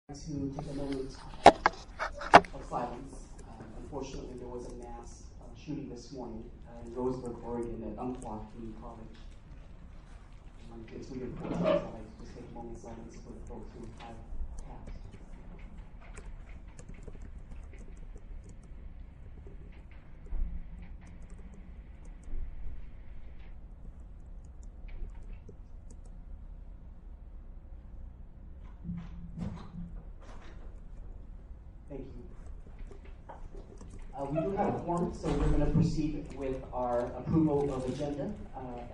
To take a moment of silence. Unfortunately, there was a mass shooting this morning in Roseburg, Oregon at Umpqua Community College. It's really important, so I'd like to just take a moment of silence for the folks who have passed. Thank you. We do have a quorum, so we're going to proceed with our approval of agenda.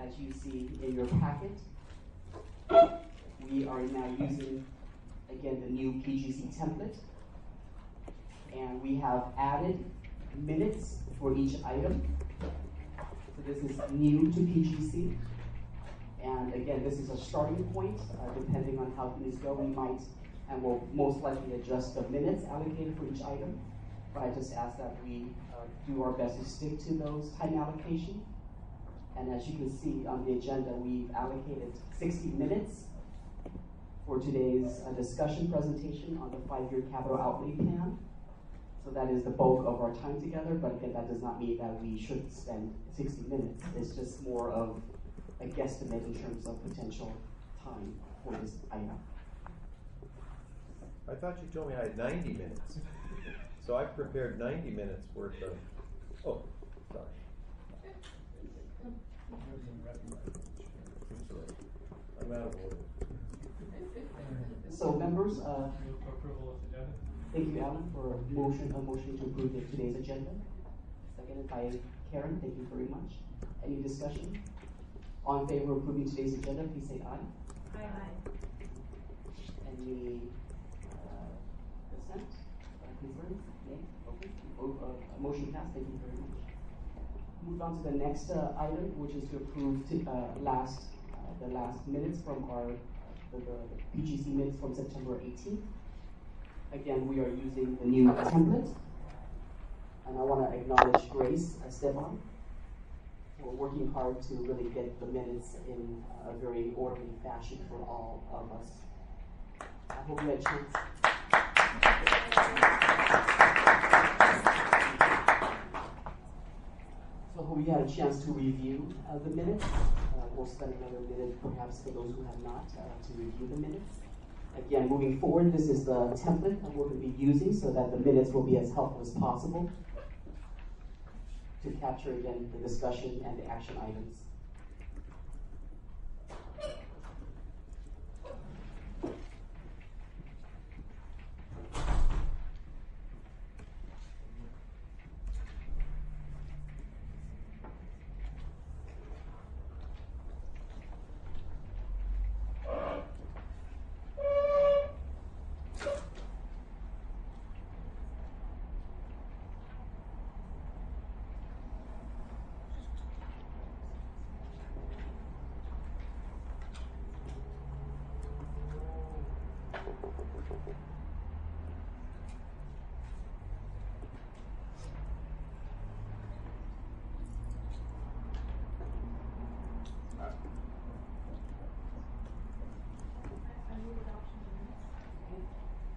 As you see in your packet, we are now using, again, the new PGC template. And we have added minutes for each item. So this is new to PGC. And again, this is a starting point. Depending on how things go, we might and will most likely adjust the minutes allocated for each item. But I just ask that we do our best to stick to those time allocation. And as you can see on the agenda, we've allocated 60 minutes for today's discussion presentation on the 5-year capital outlay plan. So that is the bulk of our time together, but again, that does not mean that we should spend 60 minutes. It's just more of a guesstimate in terms of potential time for this item. I thought you told me I had 90 minutes. So I've prepared 90 minutes worth of, oh, sorry. I'm out of order. So members, Move for approval of agenda. thank you, Alan, for a motion to approve today's agenda. Seconded by Karen, thank you very much. Any discussion? All in favor of approving today's agenda, please say aye. Aye. Any dissent? Concerns? Nay? Okay. Motion passed, thank you very much. Move on to the next item, which is to approve the last minutes from the PGC minutes from September 18th. Again, we are using the new template. And I want to acknowledge Grace Esteban for working hard to really get the minutes in a very orderly fashion for all of us. I hope you had a chance. So I hope you had a chance to review the minutes. We'll spend another minute perhaps for those who have not to review the minutes. Again, moving forward, this is the template that we're going to be using so that the minutes will be as helpful as possible to capture, again, the discussion and the action items.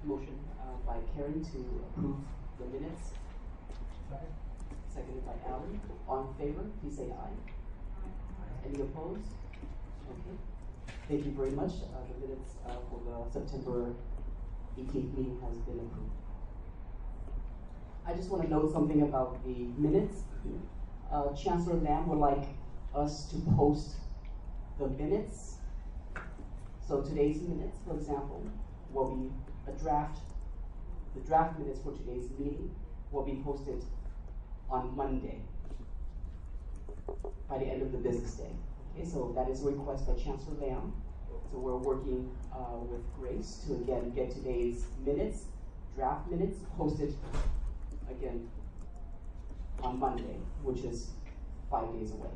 Motion by Karen to approve the minutes. Second. Seconded by Alan. All in favor, please say aye. Any opposed? Okay. Thank you very much. The minutes for the September 18th meeting has been approved. I just want to note something about the minutes. Chancellor Lam would like us to post the minutes. So today's minutes, for example, will be the draft minutes for today's meeting will be posted on Monday by the end of the business day. Okay, so that is a request by Chancellor Lam. So we're working with Grace to again get today's minutes, draft minutes, posted again on Monday, which is 4 days away.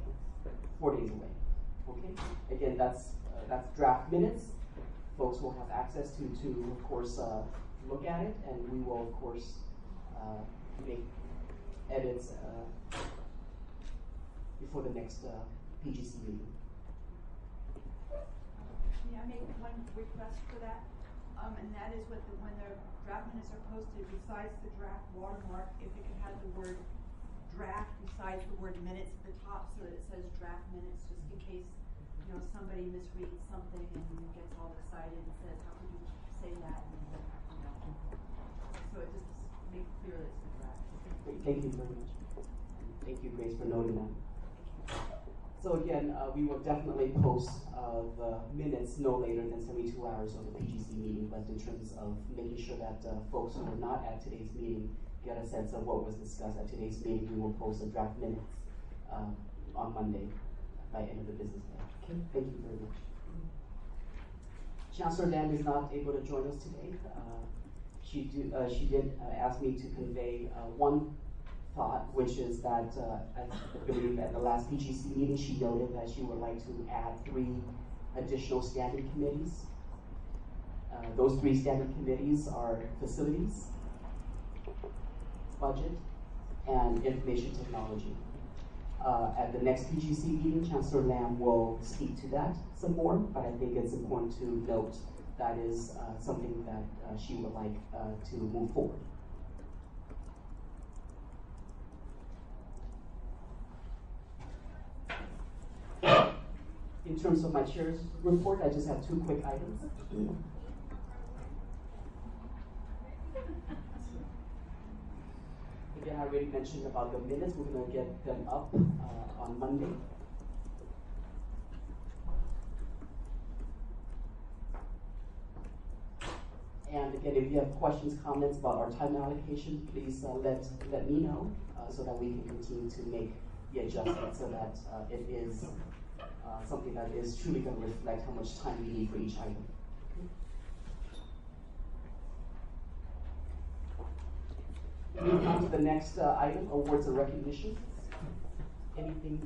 Okay, again that's draft minutes. Folks will have access to of course, look at it, and we will, of course, make edits before the next PGC meeting. May I make one request for that? And that is when the draft minutes are posted, besides the draft watermark, if it could have the word draft besides the word minutes at the top, so that it says draft minutes, just in case, somebody misreads something and gets all excited and says, how could you say that? And, so it just makes it clear that it's the draft. Great, thank you very much. Thank you, Grace, for noting that. So again, we will definitely post the minutes no later than 72 hours of the PGC meeting, but in terms of making sure that folks who were not at today's meeting get a sense of what was discussed at today's meeting, we will post the draft minutes on Monday by end of the business day. Okay, thank you very much. Chancellor Lam is not able to join us today. She did ask me to convey one thought, which is that I believe at the last PGC meeting she noted that she would like to add 3 additional standing committees. Those 3 standing committees are facilities, budget, and information technology. At the next PGC meeting, Chancellor Lam will speak to that some more, but I think it's important to note that is something that she would like to move forward. In terms of my chair's report, I just have 2 quick items. Again, I already mentioned about the minutes. We're going to get them up on Monday. And again, if you have questions, comments about our time allocation, please let me know so that we can continue to make the adjustment so that it is something that is truly going to reflect how much time we need for each item. Moving on to the next item, awards and recognition. Anything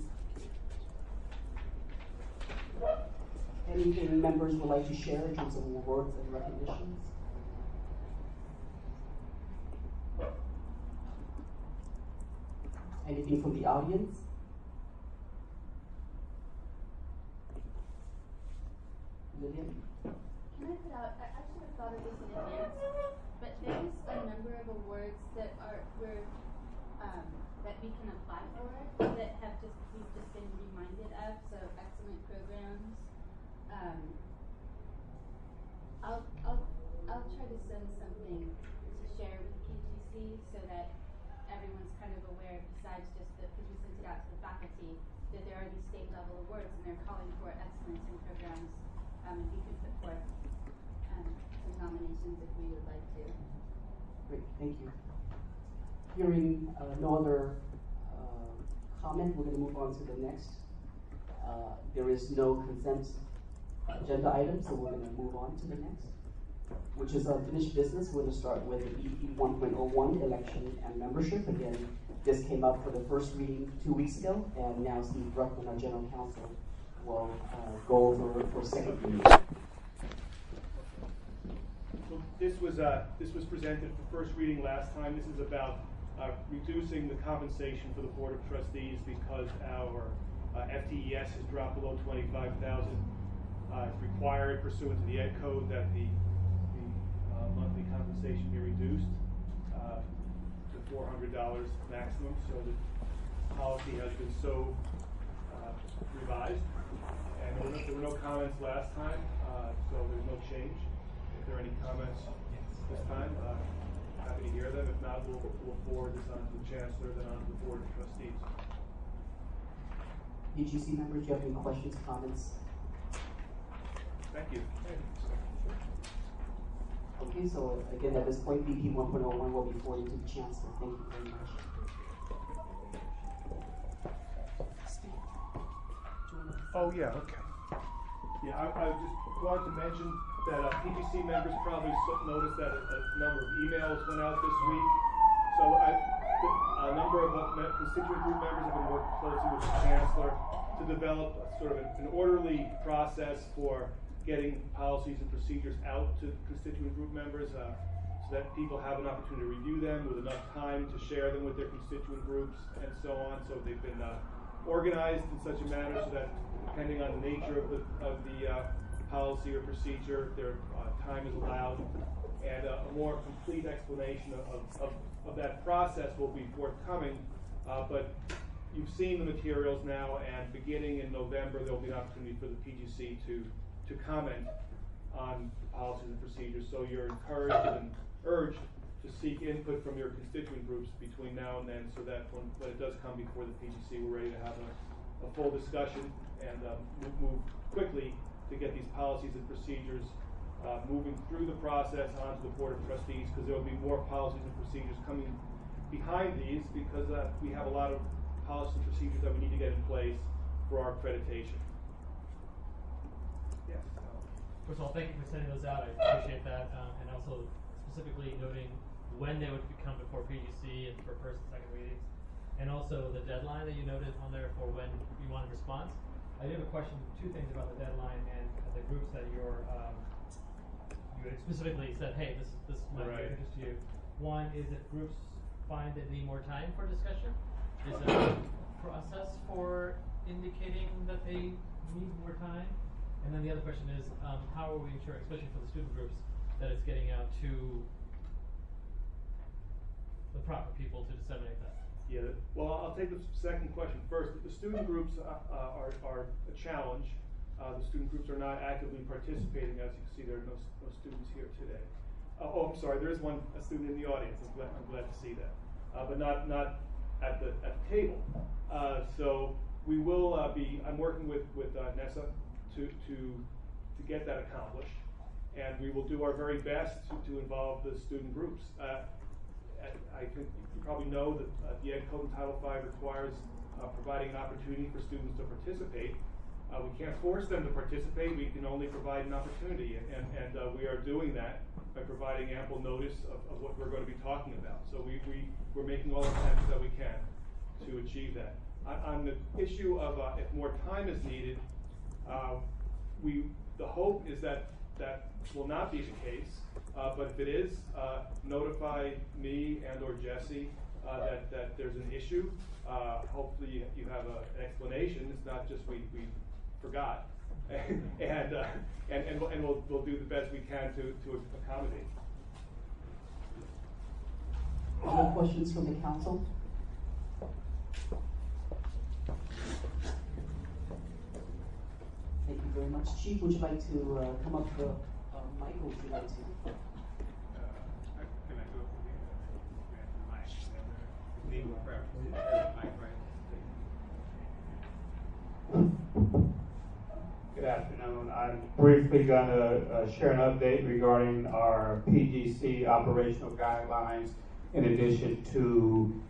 members would like to share in terms of awards and recognitions? Anything from the audience? Lillian? Can I put out, I should have thought of this in advance, but there's a number of awards that that we can apply for that we've just been reminded of, so excellent programs. I'll try to send something to share with PGC so that everyone's kind of aware, besides just because we sent it out to the faculty, that there are these state level awards and they're calling for excellence in programs. If you could put forth some nominations if we would like to. Great, thank you. Hearing no other comment, we're going to move on to the next. There is no consent agenda item, so we're going to move on to the next, which is unfinished business. We're going to start with the EP 1.01, election and membership. Again, this came up for the first reading 2 weeks ago, and now Steve Bruckman, our general counsel, will go over for second reading. So this was presented for first reading last time. This is about reducing the compensation for the Board of Trustees because our FTES has dropped below 25,000. It's required pursuant to the Ed Code that the monthly compensation be reduced to $400 maximum. So the policy has been so revised. And there were no comments last time, so there's no change. If there are any comments this time, happy to hear them. If not, we'll forward this on to the Chancellor, then on to the Board of Trustees. PGC members, do you have any questions, comments? Thank you. Okay, so again, at this point, BP 1.01 will be forwarded to the Chancellor. Thank you very much. Oh, yeah, okay. Yeah, I just wanted to mention that PGC members probably noticed that a number of emails went out this week. So a number of constituent group members have been working closely with the Chancellor to develop sort of an orderly process for getting policies and procedures out to constituent group members so that people have an opportunity to review them with enough time to share them with their constituent groups and so on. So they've been organized in such a manner so that depending on the nature of the policy or procedure, their time is allowed, and a more complete explanation of that process will be forthcoming. But you've seen the materials now, and beginning in November, there'll be an opportunity for the PGC to comment on policies and procedures. So you're encouraged and urged to seek input from your constituent groups between now and then, so that when it does come before the PGC, we're ready to have a full discussion and move quickly to get these policies and procedures moving through the process onto the Board of Trustees, because there will be more policies and procedures coming behind these, because we have a lot of policies and procedures that we need to get in place for our accreditation. Yes. First of all, thank you for sending those out. I appreciate that, and also specifically noting when they would come before PGC and for first and second readings, and also the deadline that you noted on there for when you want a response. I do have a question, two things about the deadline and the groups that you had specifically said, hey, this might be of interest to you. One is if groups find they need more time for discussion, is there a process for indicating that they need more time? And then the other question is, how are we ensuring, especially for the student groups, that it's getting out to the proper people to disseminate that? Yeah, well, I'll take the second question first. The student groups are a challenge. The student groups are not actively participating. As you can see, there are no students here today. I'm sorry, there is a student in the audience. I'm glad to see that, but not at the table. So we will I'm working with Nessa to get that accomplished, and we will do our very best to involve the student groups. I think you probably know that the Ed Code in Title V requires providing an opportunity for students to participate. We can't force them to participate. We can only provide an opportunity, and we are doing that by providing ample notice of what we're going to be talking about. So we're making all attempts that we can to achieve that. On the issue of if more time is needed, the hope is that will not be the case. But if it is, notify me and or Jesse that there's an issue. Hopefully you have an explanation. It's not just we forgot, and we'll do the best we can to accommodate. Any questions from the council? Thank you very much. Chief, would you like to come up to the mic, or would you like to? Can I do it from here? Legal preference. Mic right. Good afternoon. I'm briefly going to share an update regarding our PGC operational guidelines, in addition to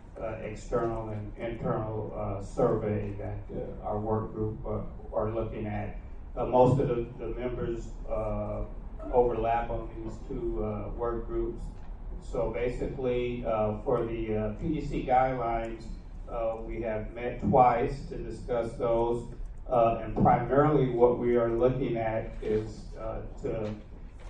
external and internal survey that our work group are looking at. Most of the members overlap on these two work groups. So basically, for the PGC guidelines, we have met twice to discuss those. And primarily what we are looking at is to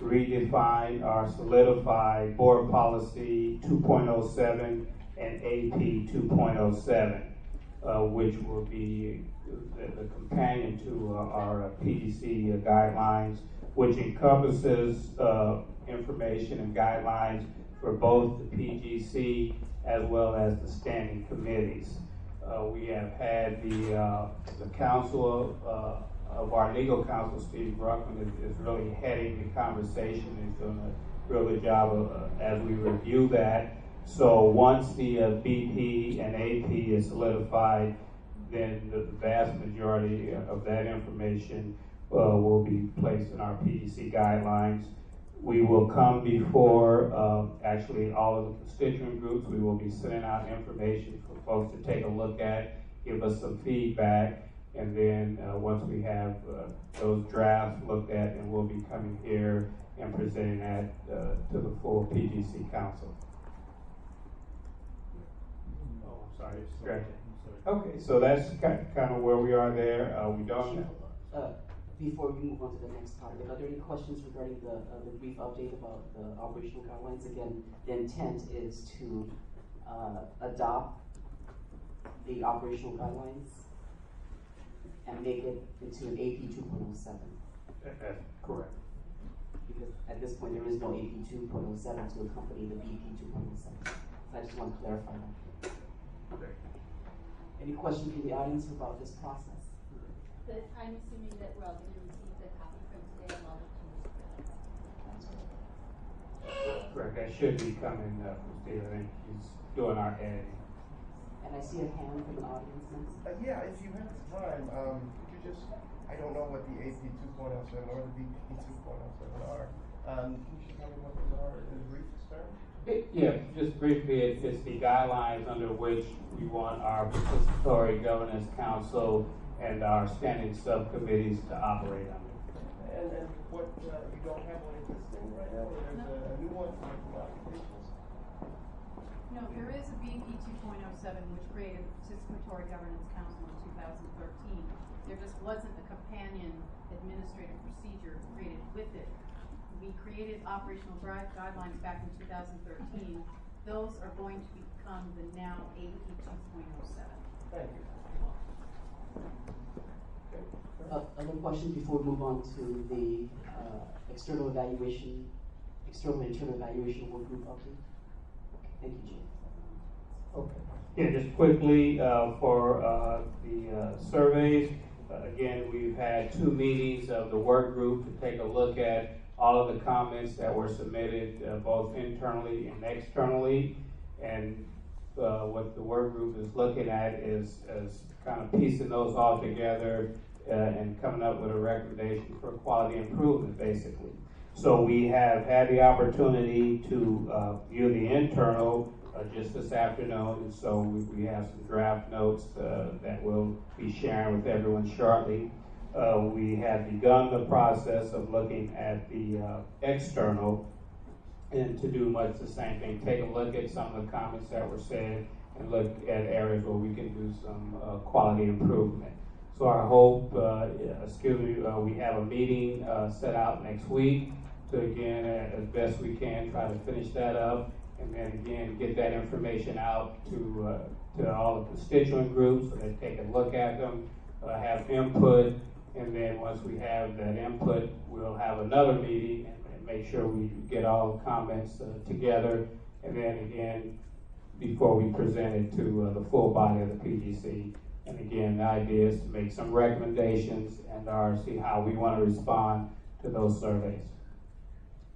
redefine or solidify board policy 2.07 and AP 2.07, which will be the companion to our PGC guidelines, which encompasses information and guidelines for both the PGC as well as the standing committees. We have had the council of our legal counsel, Steve Bruckman, is really heading the conversation. He's doing a real good job as we review that. So once the BP and AP is solidified, then the vast majority of that information will be placed in our PGC guidelines. We will come before actually all of the constituent groups. We will be sending out information for folks to take a look at, give us some feedback, and then once we have those drafts looked at, and we'll be coming here and presenting that to the full PGC council. Oh, I'm sorry, stretching. Okay, so that's kind of where we are there. We don't. Before we move on to the next topic, are there any questions regarding the brief update about the operational guidelines? Again, the intent is to adopt the operational guidelines and make it into an AP 2.07. That's correct. Because at this point, there is no AP 2.07 to accompany the BP 2.07. So I just want to clarify that. Any questions from the audience about this process? But I'm assuming that we're all going to receive the copy from today and all the changes. Correct. That should be coming from Steve. I think he's doing our editing. And I see a hand from an audience member. Yeah, if you have the time, could you just, I don't know what the AP 2.07 or the BP 2.07 are. Can you just tell me what those are in brief terms? Yeah, just briefly, it's the guidelines under which we want our participatory governance council and our standing subcommittees to operate under. And what, you don't have one existing right now, or there's a new one for modifications? No, there is a BP 2.07 which created the Participatory Governance Council in 2013. There just wasn't a companion administrative procedure created with it. We created operational guidelines back in 2013. Those are going to become the now AP 2.07. Thank you. Other questions before we move on to the external and internal evaluation work group update? Thank you, Jim. Okay. Yeah, just quickly for the surveys. Again, we've had 2 meetings of the work group to take a look at all of the comments that were submitted both internally and externally. And what the work group is looking at is kind of piecing those all together and coming up with a recommendation for quality improvement, basically. So we have had the opportunity to view the internal just this afternoon, and so we have some draft notes that we'll be sharing with everyone shortly. We have begun the process of looking at the external, and to do much the same thing, take a look at some of the comments that were said and look at areas where we can do some quality improvement. So our hope, we have a meeting set out next week to, again, as best we can, try to finish that up, and then again, get that information out to all the constituent groups so they take a look at them, have input, and then once we have that input, we'll have another meeting and make sure we get all the comments together, and then again, before we present it to the full body of the PGC. And again, the idea is to make some recommendations and see how we want to respond to those surveys.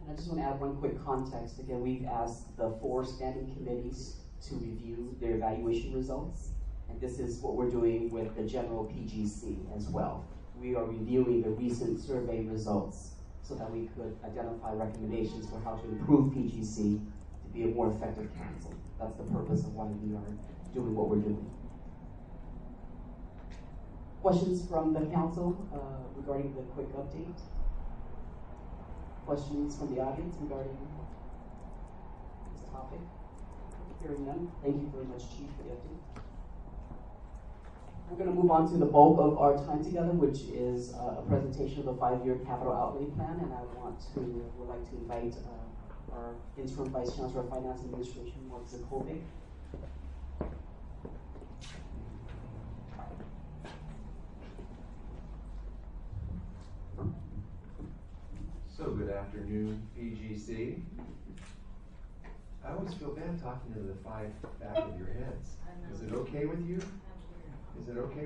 And I just want to add one quick context. Again, we've asked the 4 standing committees to review their evaluation results. And this is what we're doing with the general PGC as well. We are reviewing the recent survey results so that we could identify recommendations for how to improve PGC to be a more effective council. That's the purpose of why we are doing what we're doing. Questions from the council regarding the quick update? Questions from the audience regarding this topic? Hearing none, thank you very much, Chief, for the update. We're going to move on to the bulk of our time together, which is a presentation of the 5-year capital outlay plan, and I would like to invite our interim Vice Chancellor of Finance and Administration, Mark Zakovic. So good afternoon, PGC. I always feel bad talking to the 5 back of your heads. Is it okay with you? Is it okay?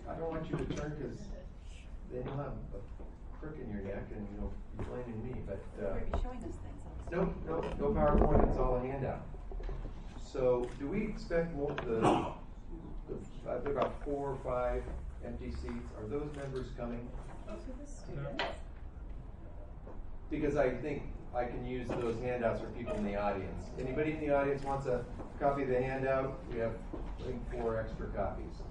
I don't want you to turn because then you'll have a crook in your neck and you'll be blaming me. But showing us things. no PowerPoint. It's all a handout. So, do we expect more? I've got about 4 or 5 empty seats. Are those members coming? Because I think I can use those handouts for people in the audience. Anybody in the audience wants a copy of the handout? We have, I think, 4 extra copies.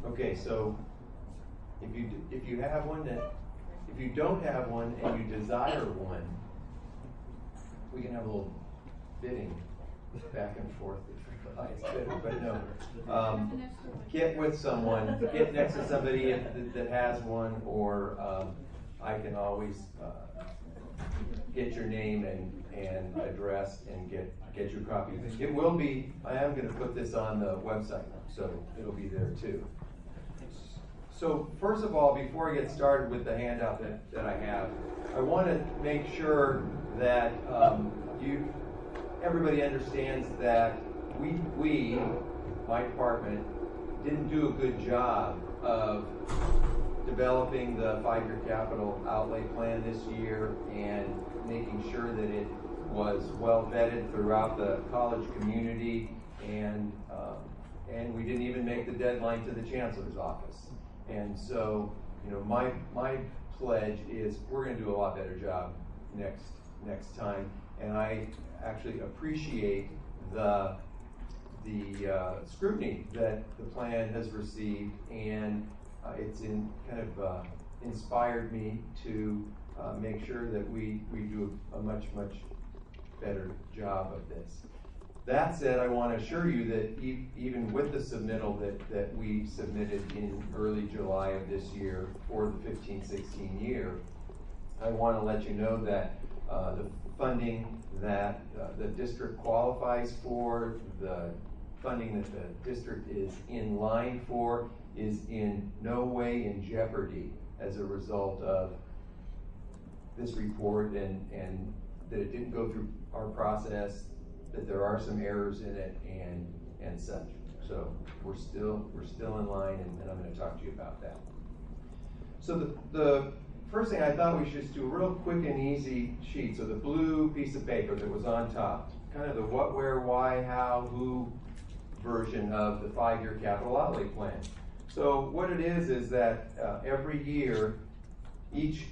Okay, so if you have one if you don't have one and you desire one, we can have a little bidding back and forth is the highest bidder, but no. Get with someone, get next to somebody that has one, or I can always get your name and address and get you a copy. It will be, I am going to put this on the website, so it'll be there too. So first of all, before I get started with the handout that I have, I want to make sure that everybody understands that we, my department, didn't do a good job of developing the 5-year capital outlay plan this year and making sure that it was well vetted throughout the college community, and we didn't even make the deadline to the chancellor's office. And so, you know, my pledge is we're going to do a lot better job next time, and I actually appreciate the scrutiny that the plan has received, and it's inspired me to make sure that we do a much better job of this. That said, I want to assure you that even with the submittal that we submitted in early July of this year for the 15-16 year, I want to let you know that the funding that the district qualifies for, the funding that the district is in line for, is in no way in jeopardy as a result of this report, and that it didn't go through our process, that there are some errors in it, and such. So we're still in line, and I'm going to talk to you about that. So the first thing, I thought we should just do a real quick and easy sheet. So the blue piece of paper that was on top, kind of the what, where, why, how, who version of the 5-year capital outlay plan. So what it is that every year, each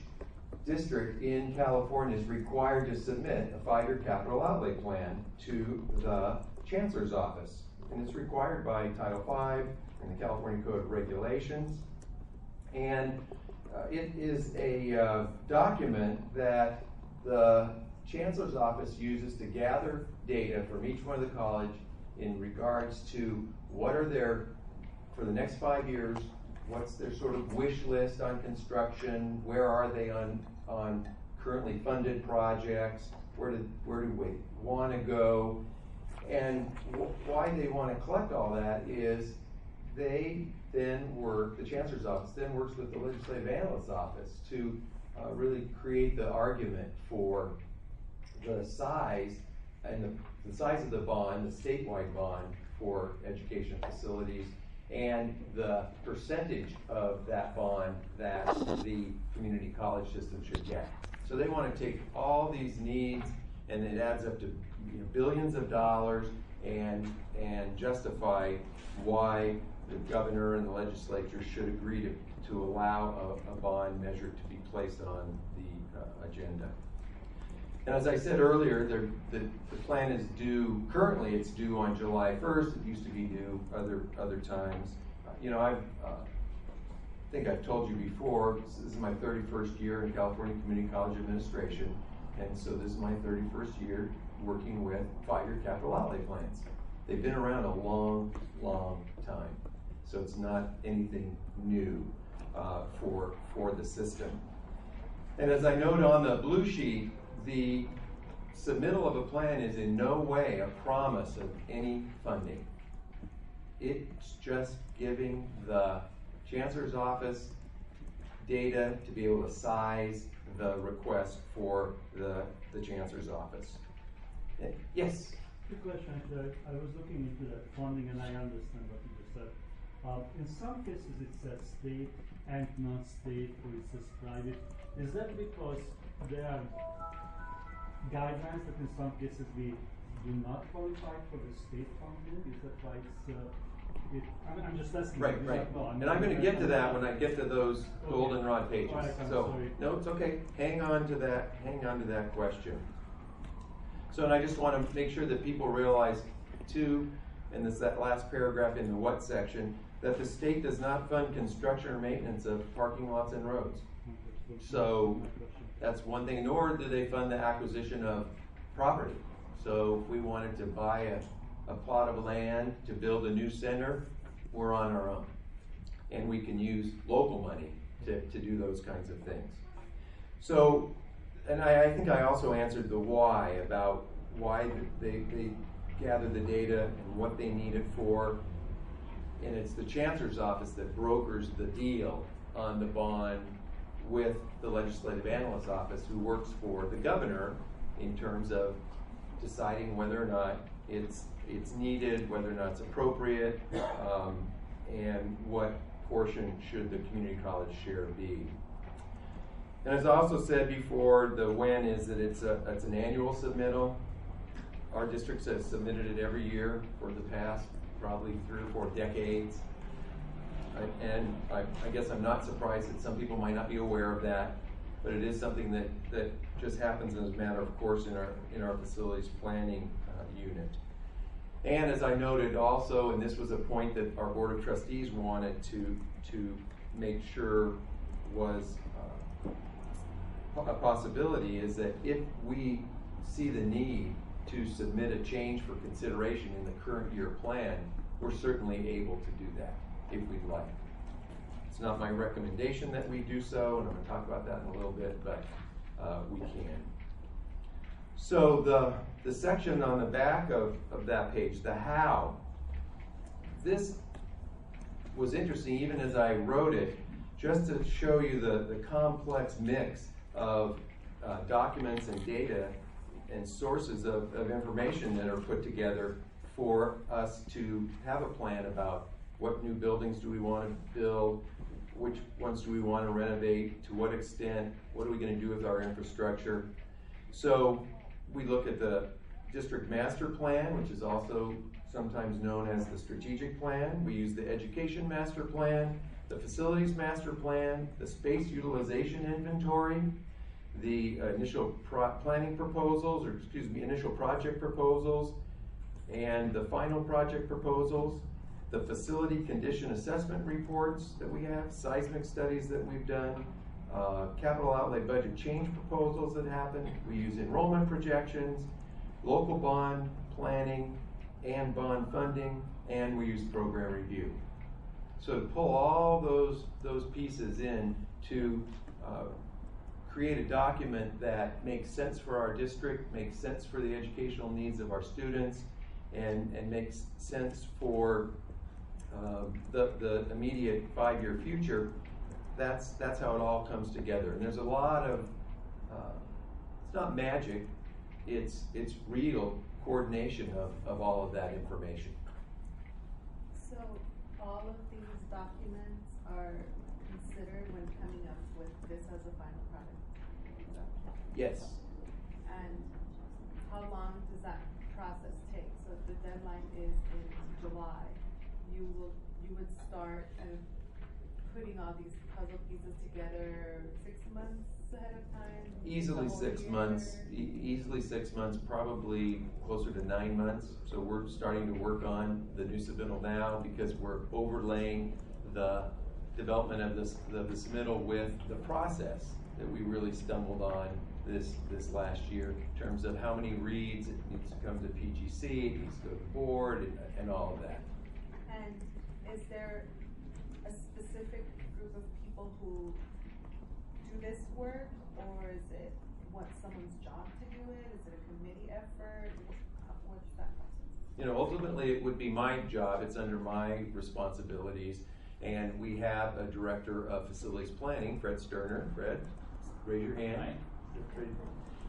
district in California is required to submit a 5-year capital outlay plan to the Chancellor's Office. And it's required by Title V and the California Code of Regulations. And it is a document that the Chancellor's Office uses to gather data from each one of the college in regards to what are their, for the next 5 years, what's their sort of wish list on construction, where are they on currently funded projects, where do we want to go, and why they want to collect all that is they then work, the Chancellor's Office then works with the Legislative Analyst's Office to really create the argument for the size and the size of the bond, the statewide bond for education facilities, and the percentage of that bond that the community college system should get. So they want to take all these needs, and it adds up to billions of dollars, and justify why the governor and the legislature should agree to allow a bond measure to be placed on the agenda. And as I said earlier, the plan is due, currently it's due on July 1st. It used to be due other times. I think I've told you before, this is my 31st year in California Community College Administration, and so this is my 31st year working with 5-year capital outlay plans. They've been around a long time, so it's not anything new for the system. And as I note on the blue sheet, the submittal of a plan is in no way a promise of any funding. It's just giving the Chancellor's Office data to be able to size the request for the Chancellor's Office. Yes? Good question. I was looking into that funding, and I understand what you just said. In some cases it says state and non-state, or it says private. Is that because there are guidelines that in some cases we do not qualify for the state funding? Is that why I'm just asking. Right. And I'm going to get to that when I get to those goldenrod pages. Right, so sorry. No, it's okay. Hang on to that question. So, and I just want to make sure that people realize too, in that last paragraph in the what section, that the state does not fund construction or maintenance of parking lots and roads. So that's one thing, nor do they fund the acquisition of property. So if we wanted to buy a plot of land to build a new center, we're on our own. And we can use local money to do those kinds of things. So, and I think I also answered the why, about why they gathered the data and what they need it for. And it's the Chancellor's office that brokers the deal on the bond with the Legislative Analyst's office, who works for the governor in terms of deciding whether or not it's needed, whether or not it's appropriate, and what portion should the community college share be. And as I also said before, the when is that it's an annual submittal. Our districts have submitted it every year for the past probably 3 or 4 decades. And I guess I'm not surprised that some people might not be aware of that, but it is something that just happens as a matter of course in our facilities planning unit. And as I noted also, and this was a point that our Board of Trustees wanted to make sure was a possibility, is that if we see the need to submit a change for consideration in the current year plan, we're certainly able to do that if we'd like. It's not my recommendation that we do so, and I'm going to talk about that in a little bit, but we can. So the section on the back of that page, the how, this was interesting even as I wrote it, just to show you the complex mix of documents and data and sources of information that are put together for us to have a plan about what new buildings do we want to build, which ones do we want to renovate, to what extent, what are we going to do with our infrastructure. So we look at the district master plan, which is also sometimes known as the strategic plan. We use the education master plan, the facilities master plan, the space utilization inventory, the initial planning proposals, or excuse me, initial project proposals, and the final project proposals, the facility condition assessment reports that we have, seismic studies that we've done, capital outlay budget change proposals that happen. We use enrollment projections, local bond planning and bond funding, and we use program review. So to pull all those pieces in to create a document that makes sense for our district, makes sense for the educational needs of our students, and makes sense for the immediate 5-year future, that's how it all comes together. And there's a lot of, it's not magic, it's real coordination of all of that information. So all of these documents are considered when coming up with this as a final product? Yes. And how long does that process take? So if the deadline is in July, you would start putting all these puzzle pieces together 6 months ahead of time? Easily 6 months. Easily 6 months, probably closer to 9 months. So we're starting to work on the new submittal now because we're overlaying the development of the submittal with the process that we really stumbled on this last year in terms of how many reads it needs to come to PGC, it needs to go to the board, and all of that. And is there a specific group of people who do this work, or is it someone's job to do it? Is it a committee effort? What's that process? You know, ultimately it would be my job. It's under my responsibilities, and we have a director of facilities planning, Fred Sterner. Fred, raise your hand. Hi.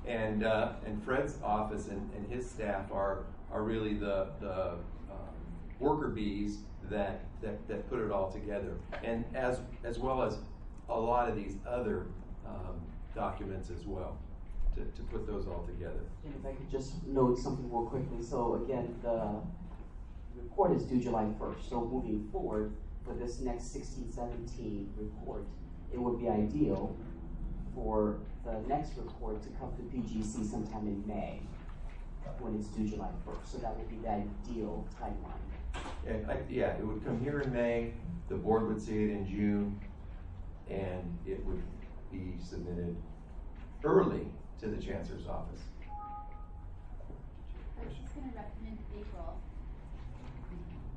And Fred's office and his staff are really the worker bees that put it all together, and as well as a lot of these other documents as well to put those all together. And if I could just note something real quickly. So again, the report is due July 1st. So moving forward for this next 16-17 report, it would be ideal for the next report to come to PGC sometime in May when it's due July 1st. So that would be the ideal timeline. Yeah, it would come here in May, the board would see it in June, and it would be submitted early to the Chancellor's office. I was just gonna recommend April.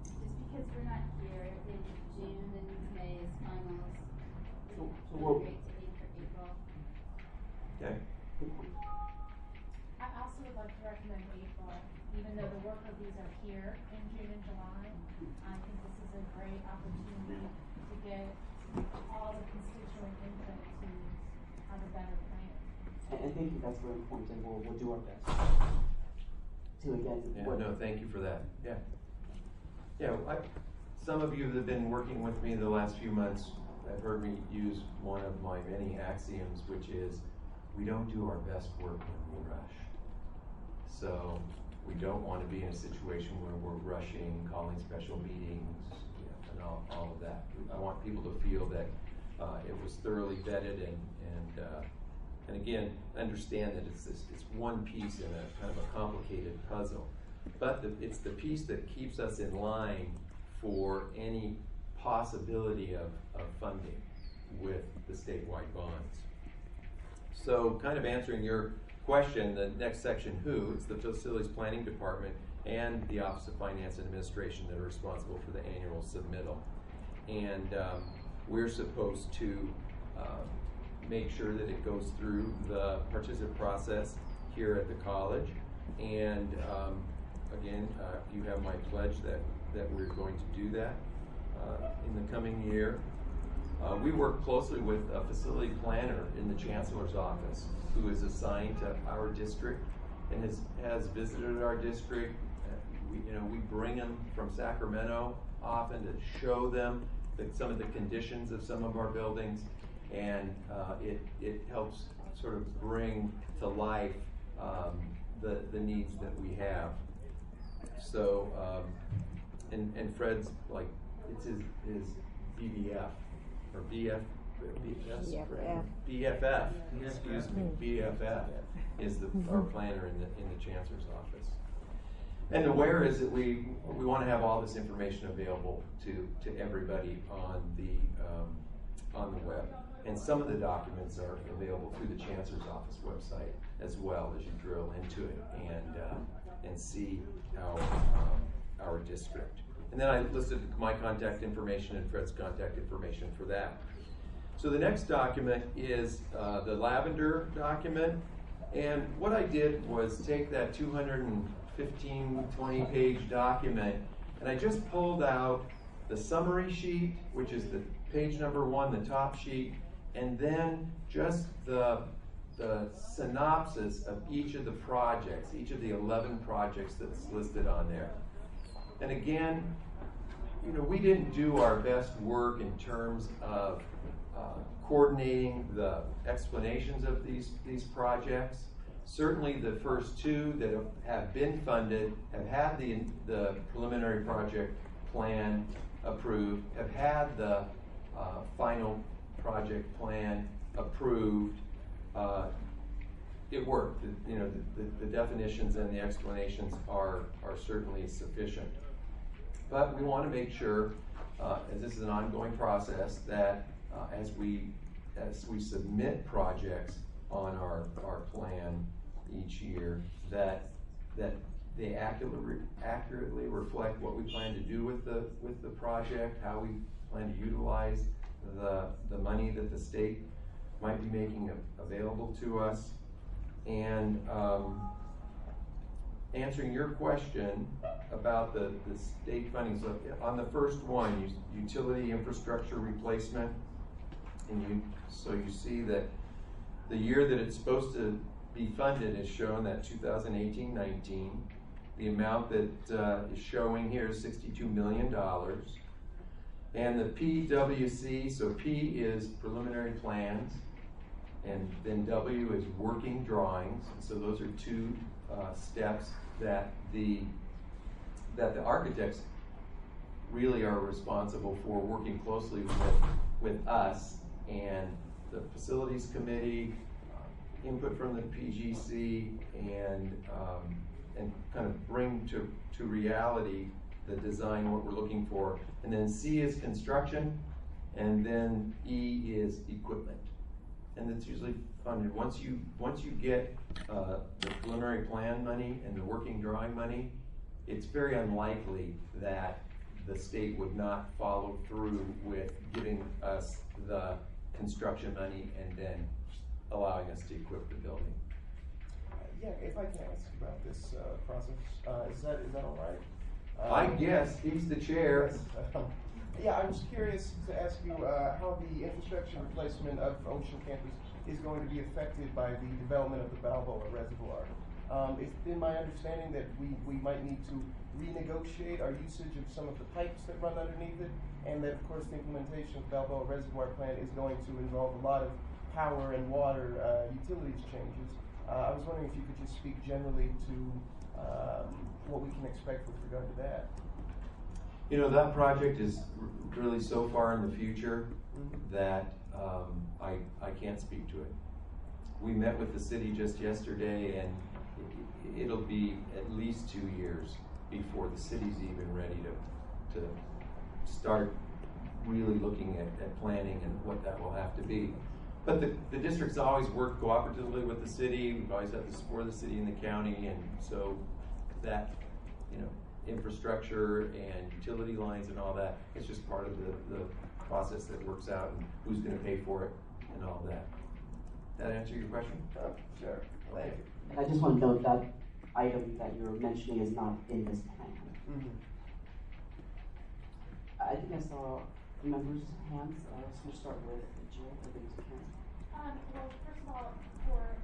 Just because we're not here in June and May is finals. So It would we'll- be great to aim for April. Okay. I also would like to recommend April, even though the work of these are here in June and July. I think this is a great opportunity to get all the constituent input to have a better plan. And thank you, that's very important, and we'll do our best to again. Yeah, work- no, thank you for that. Yeah. Yeah, some of you that have been working with me the last few months have heard me use one of my many axioms, which is we don't do our best work when we rush. So we don't want to be in a situation where we're rushing, calling special meetings, and all of that. I want people to feel that it was thoroughly vetted and again, understand that it's one piece in a kind of a complicated puzzle. But it's the piece that keeps us in line for any possibility of funding with the statewide bonds. So kind of answering your question, the next section, who, it's the Facilities Planning Department and the Office of Finance and Administration that are responsible for the annual submittal. And we're supposed to make sure that it goes through the participant process here at the college. And again, you have my pledge that we're going to do that in the coming year. We work closely with a facility planner in the Chancellor's office who is assigned to our district and has visited our district. We bring them from Sacramento often to show them some of the conditions of some of our buildings, and it helps sort of bring to life the needs that we have. So, and Fred's like, it's his BBF, or BFF, excuse me, BFF is our planner in the Chancellor's office. And the where is that we want to have all this information available to everybody on the web. And some of the documents are available through the Chancellor's office website as well, as you drill into it and see our district. And then I listed my contact information and Fred's contact information for that. So the next document is the Lavender document. And what I did was take that 215, 20-page document, and I just pulled out the summary sheet, which is the page number 1, the top sheet, and then just the synopsis of each of the projects, each of the 11 projects that's listed on there. And again, we didn't do our best work in terms of coordinating the explanations of these projects. Certainly the first 2 that have been funded have had the preliminary project plan approved, have had the final project plan approved. It worked. The definitions and the explanations are certainly sufficient. But we want to make sure, as this is an ongoing process, that as we submit projects on our plan each year, that they accurately reflect what we plan to do with the project, how we plan to utilize the money that the state might be making available to us. And answering your question about the state funding, so on the first one, utility infrastructure replacement, and so you see that the year that it's supposed to be funded is shown, that 2018-19. The amount that is showing here is $62 million. And the PWC, so P is preliminary plans, and then W is working drawings. So those are 2 steps that the architects really are responsible for, working closely with us and the facilities committee, input from the PGC, and kind of bring to reality the design, what we're looking for. And then C is construction, and then E is equipment. and it's usually funded. Once you get the preliminary plan money and the working drawing money, it's very unlikely that the state would not follow through with giving us the construction money and then allowing us to equip the building. Yeah, if I can ask about this process, is that all right? I guess he's the chair. Yes. Yeah, I was curious to ask you how the infrastructure replacement of Ocean Campus is going to be affected by the development of the Balboa Reservoir. It's been my understanding that we might need to renegotiate our usage of some of the pipes that run underneath it, and that, of course, the implementation of the Balboa Reservoir plant is going to involve a lot of power and water utilities changes. I was wondering if you could just speak generally to what we can expect with regard to that. You know, that project is really so far in the future that I can't speak to it. We met with the city just yesterday, and it'll be at least 2 years before the city's even ready to start really looking at planning and what that will have to be. But the district's always worked cooperatively with the city. We've always had the support of the city and the county, and so that, you know, infrastructure and utility lines and all that, it's just part of the process that works out and who's going to pay for it and all that. That answer your question? Sure. Thank you. And I just want to note that item that you're mentioning is not in this plan. I think I saw members' hands, so we'll start with Jill, I think it's Karen. Well, first of all, for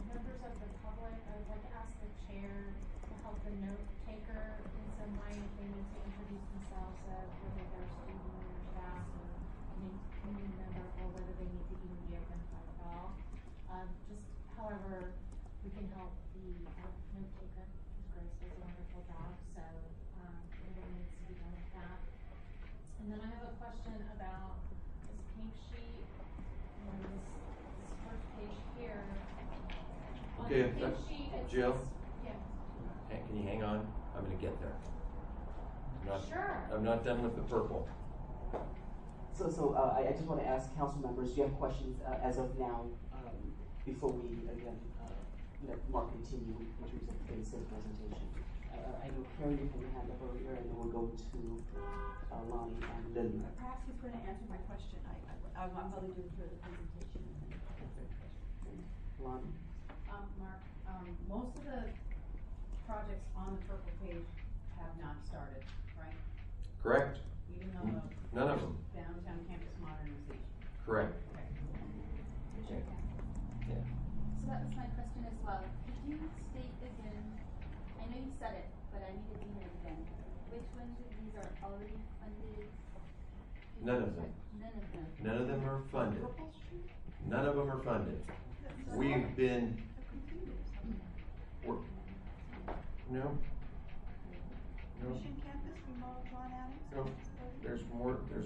members of the public, I would like to ask the chair to help the note taker in some way if they need to introduce themselves, whether they're a student or staff or a community member, or whether they need to even be identified at all. Just however we can help the note taker, because Grace does a wonderful job, so everyone needs to be done with that. And then I have a question about this pink sheet, and this first page here. On Okay, the pink sheet, it Jill? says, yeah. Can you hang on? I'm going to get there. Sure. I'm not done with the purple. So I just want to ask council members, do you have questions as of now, before we again let Mark continue in terms of his presentation? I know Karen, you had your hand up earlier, and then we'll go to Lonnie and Lynn. Perhaps he's going to answer my question. I'm really doing through the presentation. Lonnie? Mark, most of the projects on the purple page have not started, right? Correct? Even though None of them. downtown campus modernization. Correct. Okay. Yeah. So that was my question as well. Could you state again, I know you said it, but I need to hear it again. Which ones of these are already funded? None of them. None of them. None of them are funded. None of them are funded. We've been. No. No. Ocean Campus, remote John Adams? No. There's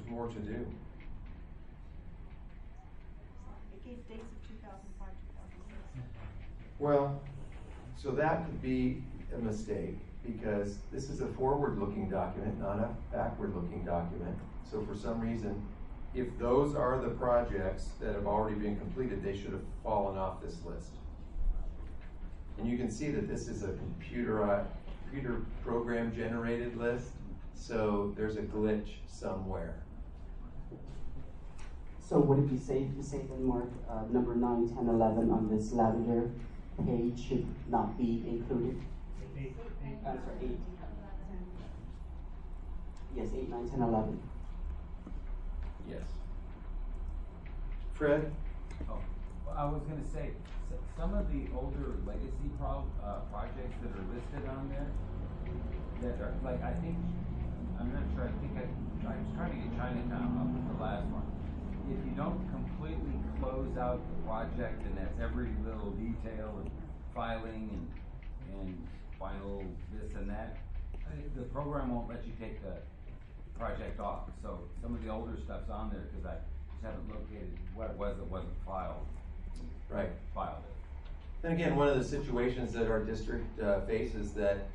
more to do. It gave dates of 2005, 2006. Well, so that could be a mistake because this is a forward-looking document, not a backward-looking document. So for some reason, if those are the projects that have already been completed, they should have fallen off this list. And you can see that this is a computer program generated list, so there's a glitch somewhere. So would it be safe to say that, Mark, number 9, 10, 11 on this lavender page should not be included? 8. I'm sorry, 8. Yes, 8, 9, 10, 11. Yes. Fred? Oh, well, I was gonna say, some of the older legacy projects that are listed on there, that are, like, I think, I'm not sure, I was trying to get Chinatown up with the last one. If you don't completely close out the project, and that's every little detail and filing and final this and that, the program won't let you take the project off. So some of the older stuff's on there because I just haven't located what it was that wasn't filed. Right. Filed it. And again, one of the situations that our district faces that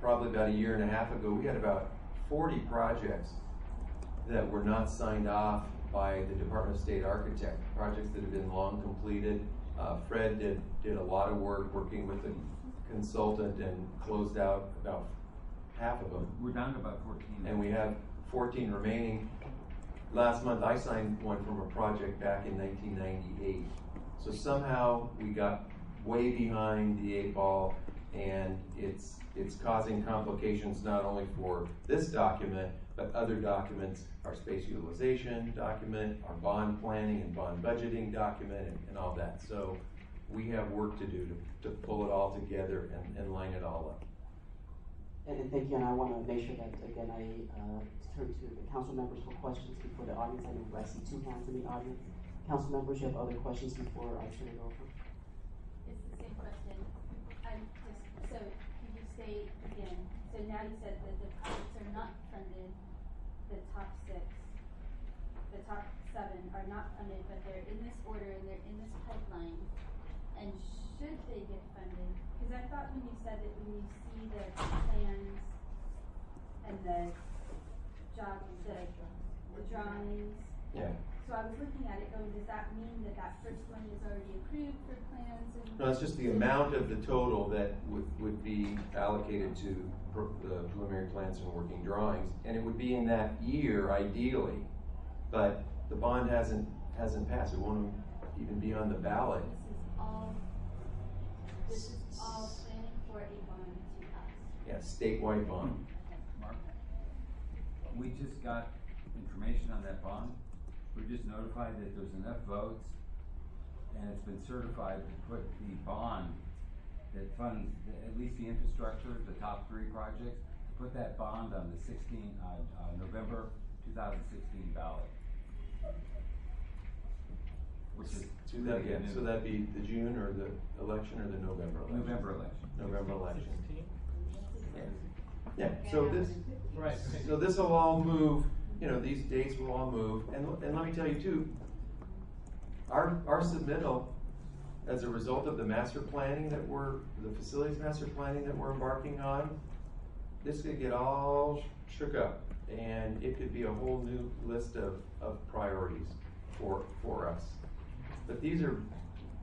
probably about a year and a half ago, we had about 40 projects that were not signed off by the Department of State architect, projects that have been long completed. Fred did a lot of work working with the consultant and closed out about half of them. We're down to about 14. And we have 14 remaining. Last month I signed one from a project back in 1998. So somehow we got way behind the 8 ball, and it's causing complications not only for this document, but other documents, our space utilization document, our bond planning and bond budgeting document, and all that. So we have work to do to pull it all together and line it all up. And thank you, and I want to make sure that, again, I turn to the council members for questions before the audience. I know I see 2 hands in the audience. Council members, you have other questions before I turn it over? It's the same question. So could you say again, so now you said that the projects are not funded, the top 6, the top 7 are not funded, but they're in this order and they're in this pipeline. And should they get funded? Because I thought when you said that when you see the plans and the drawings. Yeah. So I was looking at it going, does that mean that that first one is already approved for plans and? No, it's just the amount of the total that would be allocated to the preliminary plans and working drawings, and it would be in that year ideally, but the bond hasn't passed. It won't even be on the ballot. This is all planning for a bond to pass. Yeah, statewide bond. Mark, we just got information on that bond. We're just notified that there's enough votes, and it's been certified to put the bond that funds at least the infrastructure, the top 3 projects, to put that bond on the November 2016 ballot. Which is really good news. So that'd be the June or the election or the November election? November election. November election. 16? Yeah, so this, Right. so this will all move, you know, these dates will all move, and let me tell you too, our submittal, as a result of the master planning the facilities master planning that we're embarking on, this could get all shook up, and it could be a whole new list of priorities for us. But these are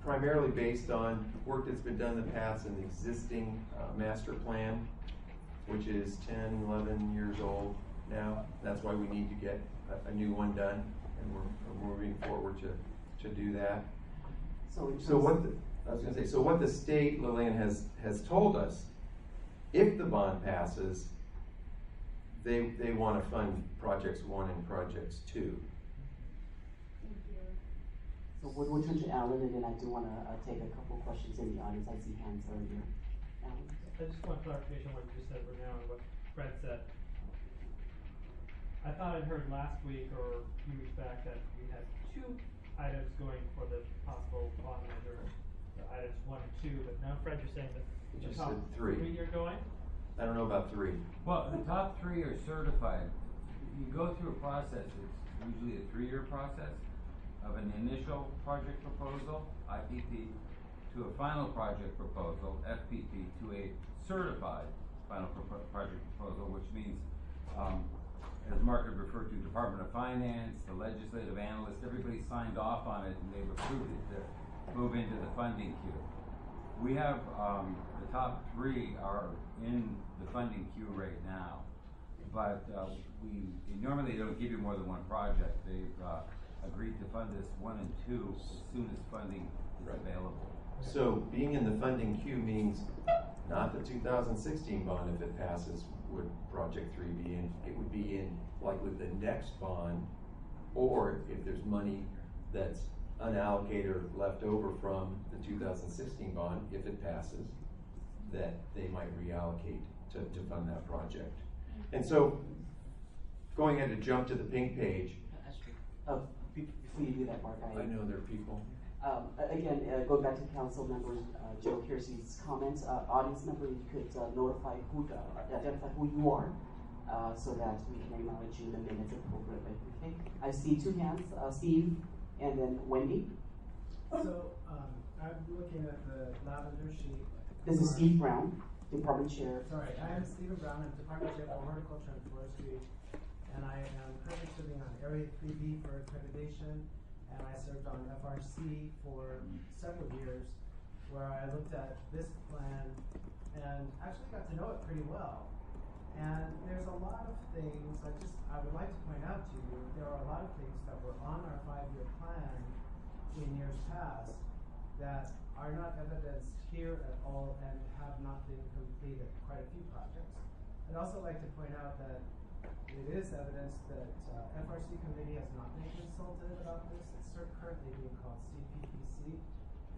primarily based on work that's been done in the past in the existing master plan, which is 10, 11 years old now. That's why we need to get a new one done, and we're moving forward to do that. So what the state, Lillian, has told us, if the bond passes, they want to fund projects 1 and projects 2. So we'll turn to Alan, and then I do want to take a couple questions in the audience. I see hands earlier. Alan? I just want clarification on what you just said right now and what Fred said. I thought I'd heard last week or a few weeks back that we had 2 items going for the possible bond measure, the items 1 and 2, but now Fred, you're saying that You the just top said 3. 3 you're going? I don't know about 3. Well, the top 3 are certified. You go through a process, it's usually a 3-year process of an initial project proposal, IPP, to a final project proposal, FPP, to a certified final project proposal, which means, as Mark had referred to, Department of Finance, the legislative analyst, everybody signed off on it and they've approved it to move into the funding queue. We have, the top 3 are in the funding queue right now, but we normally don't give you more than 1 project. They've agreed to fund this 1 and 2 as soon as funding is available. So being in the funding queue means not the 2016 bond, if it passes, would project 3 be in. It would be in likely the next bond, or if there's money that's unallocated or left over from the 2016 bond, if it passes, that they might reallocate to fund that project. And so, going ahead to jump to the pink page. Before you do that, Mark, I know there are people. Again, going back to council members, Joe Kersey's comments, audience member, you could identify who you are, so that we can acknowledge you in the minutes appropriately. Okay. I see 2 hands, Steve, and then Wendy. So I'm looking at the lavender sheet. This is Steve Brown, Department Chair. Sorry, I am Stephen Brown. I'm Department Chair for Horticulture and Forestry. and I am currently serving on Area 3B for accreditation, and I served on FRC for several years, where I looked at this plan and actually got to know it pretty well. And there's a lot of things, I would like to point out to you, there are a lot of things that were on our 5-year plan in years past that are not evidenced here at all and have not been completed, quite a few projects. I'd also like to point out that it is evidence that FRC committee has not been consulted about this. It's currently being called CPPC.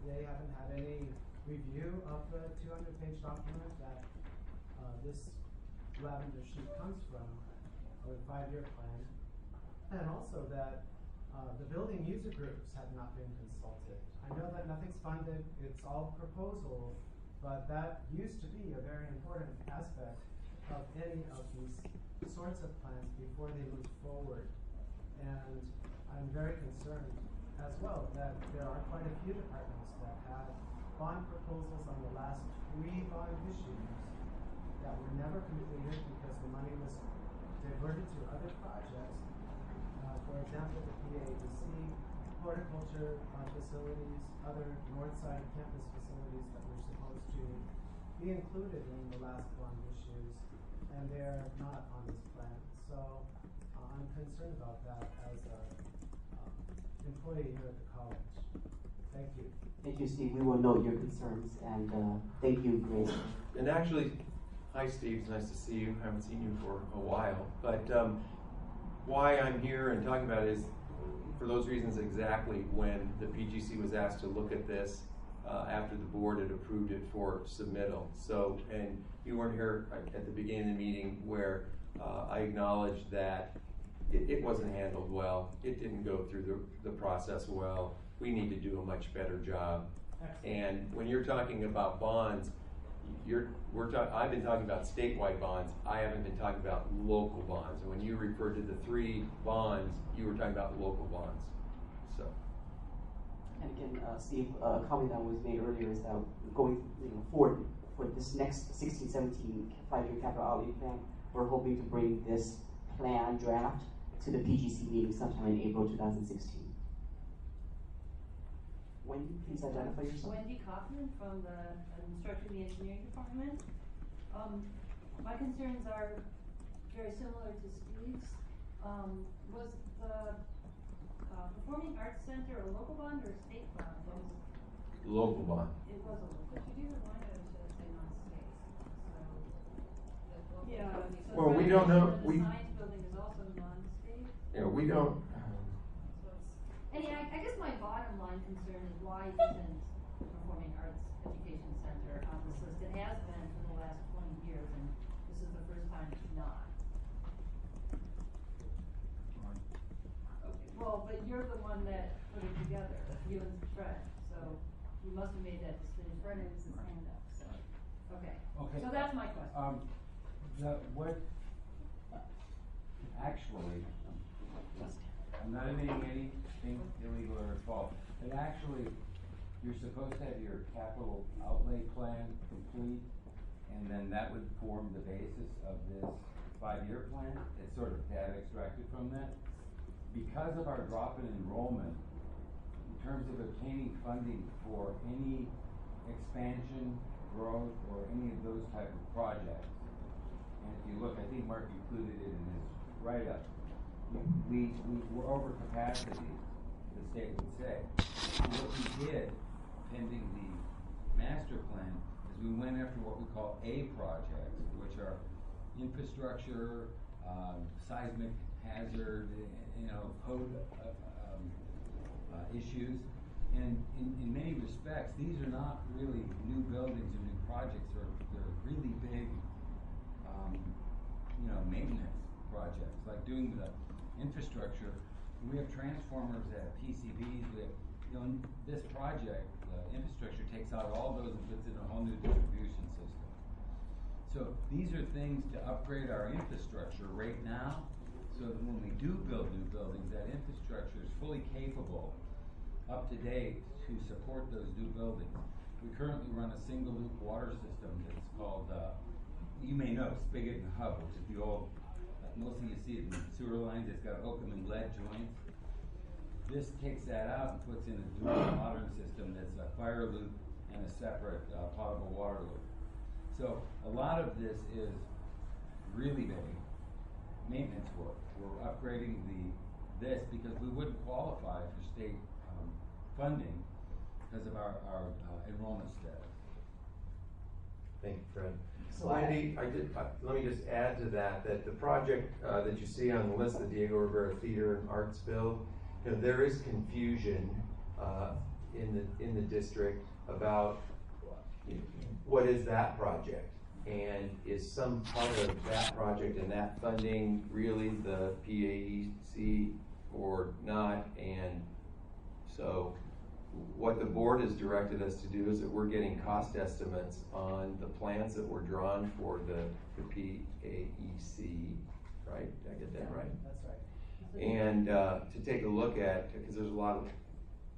They haven't had any review of the 200-page document that this lavender sheet comes from, or the 5-year plan, and also that the building user groups have not been consulted. I know that nothing's funded, it's all proposal, but that used to be a very important aspect of any of these sorts of plans before they move forward. And I'm very concerned as well that there are quite a few departments that have bond proposals on the last 3 bond issues that were never completed because the money was diverted to other projects. For example, the PABC, horticulture facilities, other north side campus facilities that were supposed to be included in the last bond issues, and they're not on this plan. So I'm concerned about that as an employee here at the college. Thank you. Thank you, Steve. We will note your concerns, and thank you, Grace. And actually, hi Steve, it's nice to see you. I haven't seen you for a while. But why I'm here and talking about it is for those reasons exactly when the PGC was asked to look at this after the board had approved it for submittal. So, and you weren't here at the beginning of the meeting where I acknowledged that it wasn't handled well. It didn't go through the process well. We need to do a much better job. Excellent. And when you're talking about bonds, I've been talking about statewide bonds. I haven't been talking about local bonds. And when you referred to the 3 bonds, you were talking about local bonds. So. And again, Steve, a comment that was made earlier is that going forward for this next 16-17 5-year capital outlay plan, we're hoping to bring this plan draft to the PGC meeting sometime in April 2016. Wendy, please identify yourself. Wendy Kaufman from the Structure of the Engineering Department. My concerns are very similar to Steve's. Was the Performing Arts Center a local bond or a state bond? Local bond. It was a local. But you do have line items that say non-state, so. Yeah. So well, we don't know. The science building is also non-state. Yeah, we don't. I guess my bottom line concern is why isn't Performing Arts Education Center on this list? It has been for the last 20 years, and this is the first time it's not. Okay, well, but you're the one that put it together, you and Fred, so you must have made that decision. Fred has his hand up, so. Okay. Okay. So that's my question. Actually, I'm not admitting anything illegal or false, but actually, you're supposed to have your capital outlay plan complete, and then that would form the basis of this 5-year plan. It's sort of data extracted from that. Because of our drop in enrollment, in terms of obtaining funding for any expansion, growth, or any of those type of projects, and if you look, I think Mark included it in his write-up, we were over capacity, the state would say. And what we did, pending the master plan, is we went after what we call A projects, which are infrastructure, seismic hazard, code issues. And in many respects, these are not really new buildings or new projects. They're really big, maintenance projects, like doing the infrastructure. We have transformers at PCBs. We have, this project, the infrastructure takes out all those and puts in a whole new distribution system. So these are things to upgrade our infrastructure right now, so that when we do build new buildings, that infrastructure is fully capable, up to date, to support those new buildings. We currently run a single loop water system that's called, you may know, Spigot and Hub, which is the old mostly you see it in sewer lines, it's got oakum and lead joints. This takes that out and puts in a dual modern system that's a fire loop and a separate potable water loop. So a lot of this is really big maintenance work. We're upgrading this because we wouldn't qualify for state funding because of our enrollment status. Thank you, Fred. So Wendy, let me just add to that the project that you see on the list, the Diego Rivera Theater and Arts Build, you know, there is confusion in the district about what is that project, and is some part of that project and that funding really the PAEC or not. And so what the board has directed us to do is that we're getting cost estimates on the plans that were drawn for the PAEC, right? Did I get that right? That's right. And to take a look at, because there's a lot of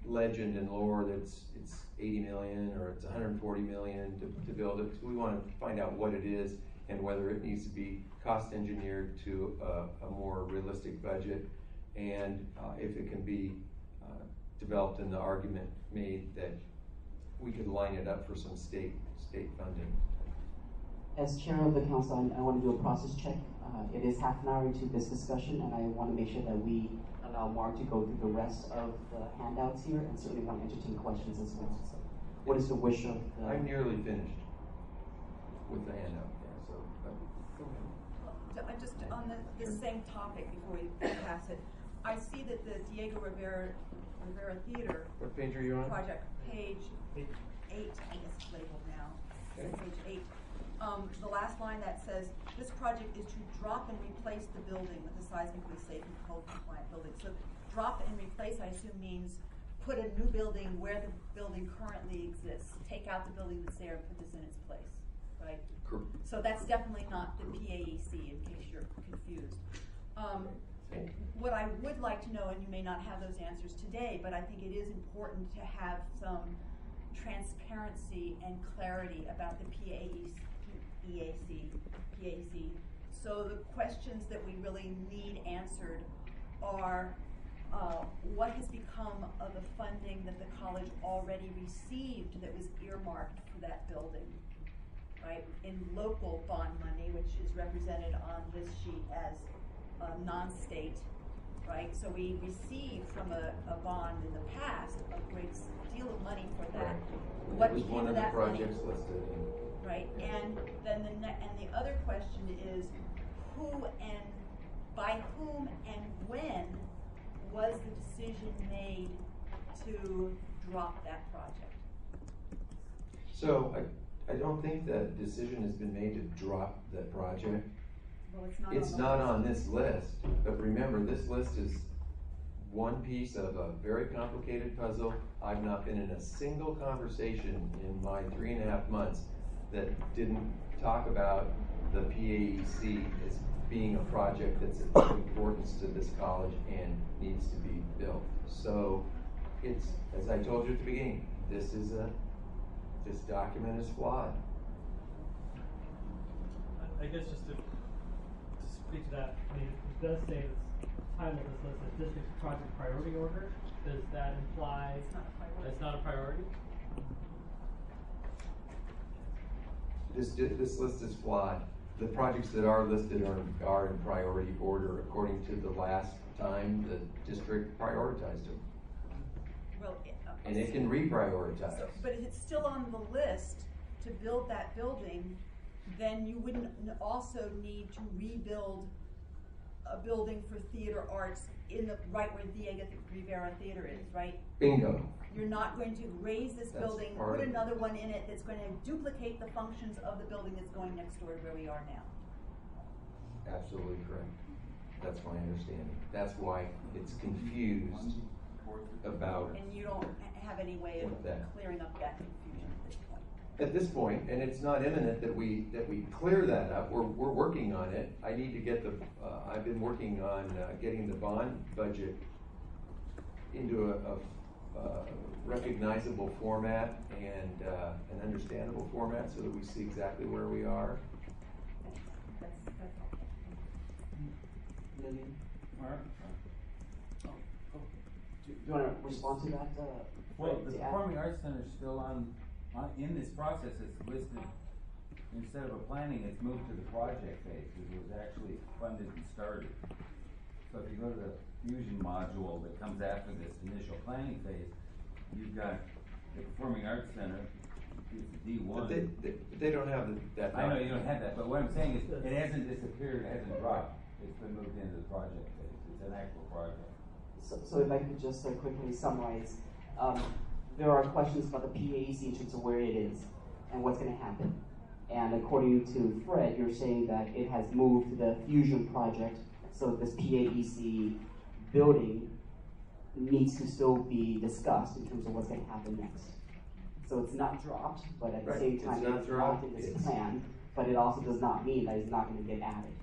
legend and lore that's it's 80 million or it's 140 million to build it. So we want to find out what it is and whether it needs to be cost engineered to a more realistic budget, and if it can be developed in the argument made that we could line it up for some state funding. As chair of the council, I want to do a process check. It is half an hour into this discussion, and I want to make sure that we allow Mark to go through the rest of the handouts here, and certainly want to entertain questions as well. So, what is the wish of the... I'm nearly finished with the handout there, so go ahead. Just on the same topic before we pass it, I see that the Diego Rivera Theater What page are you on? project, page 8, I think it's labeled now. Okay. Page 8. The last line that says, this project is to drop and replace the building with a seismically safe and code compliant building. So drop and replace, I assume, means put a new building where the building currently exists. Take out the building that's there and put this in its place, right? Correct. So that's definitely not the PAEC, in case you're confused. What I would like to know, and you may not have those answers today, but I think it is important to have some transparency and clarity about the PAEC. So the questions that we really need answered are, what has become of the funding that the college already received that was earmarked for that building, right? In local bond money, which is represented on this sheet as non-state, right? So we received from a bond in the past a great deal of money for that. What It was became one of the that projects money? listed. Right, and then the other question is, who and by whom and when was the decision made to drop that project? So I don't think that decision has been made to drop that project. Well, It's not on this list, but remember, this list is one piece of a very complicated puzzle. I've not been in a single conversation in my 3.5 months that didn't talk about the PAEC as being a project that's of importance to this college and needs to be built. So it's, as I told you at the beginning, this document is flawed. I guess just to speak to that, I mean, it does say this title of this list as district project priority order. Does that imply it's not a priority? This list is flawed. The projects that are listed are in priority order according to the last time the district prioritized them. Well, And it can reprioritize. So, but if it's still on the list to build that building, then you wouldn't also need to rebuild a building for theater arts in the right where Diego Rivera Theater is, right? Bingo. You're not going to raise this That's building, part put of it. another one in it that's going to duplicate the functions of the building that's going next door to where we are now. Absolutely correct. That's my understanding. That's why it's confused about And you don't have any way of that. clearing up that confusion at this point. At this point, and it's not imminent that we clear that up. We're working on it. I need to get I've been working on getting the bond budget into a recognizable format and an understandable format so that we see exactly where we are. That's helpful. Lillian? Mark? Do you want to respond to that? Well, the to add? Performing Arts Center is still in this process, it's listed, instead of a planning, it's moved to the project phase, it was actually funded and started. So if you go to the fusion module that comes after this initial planning phase, you've got the Performing Arts Center, it's D1. But they don't have that. I know you don't have that, but what I'm saying is, it hasn't disappeared, it hasn't dropped, it's been moved into the project phase, it's an actual project. So if I could just quickly summarize, there are questions about the PAEC in terms of where it is and what's going to happen. And according to Fred, you're saying that it has moved to the fusion project, so this PAEC building needs to still be discussed in terms of what's going to happen next. So it's not dropped, but at the Right. same time, It's not it's dropped, not in this it's- plan, but it also does not mean that it's not going to get added.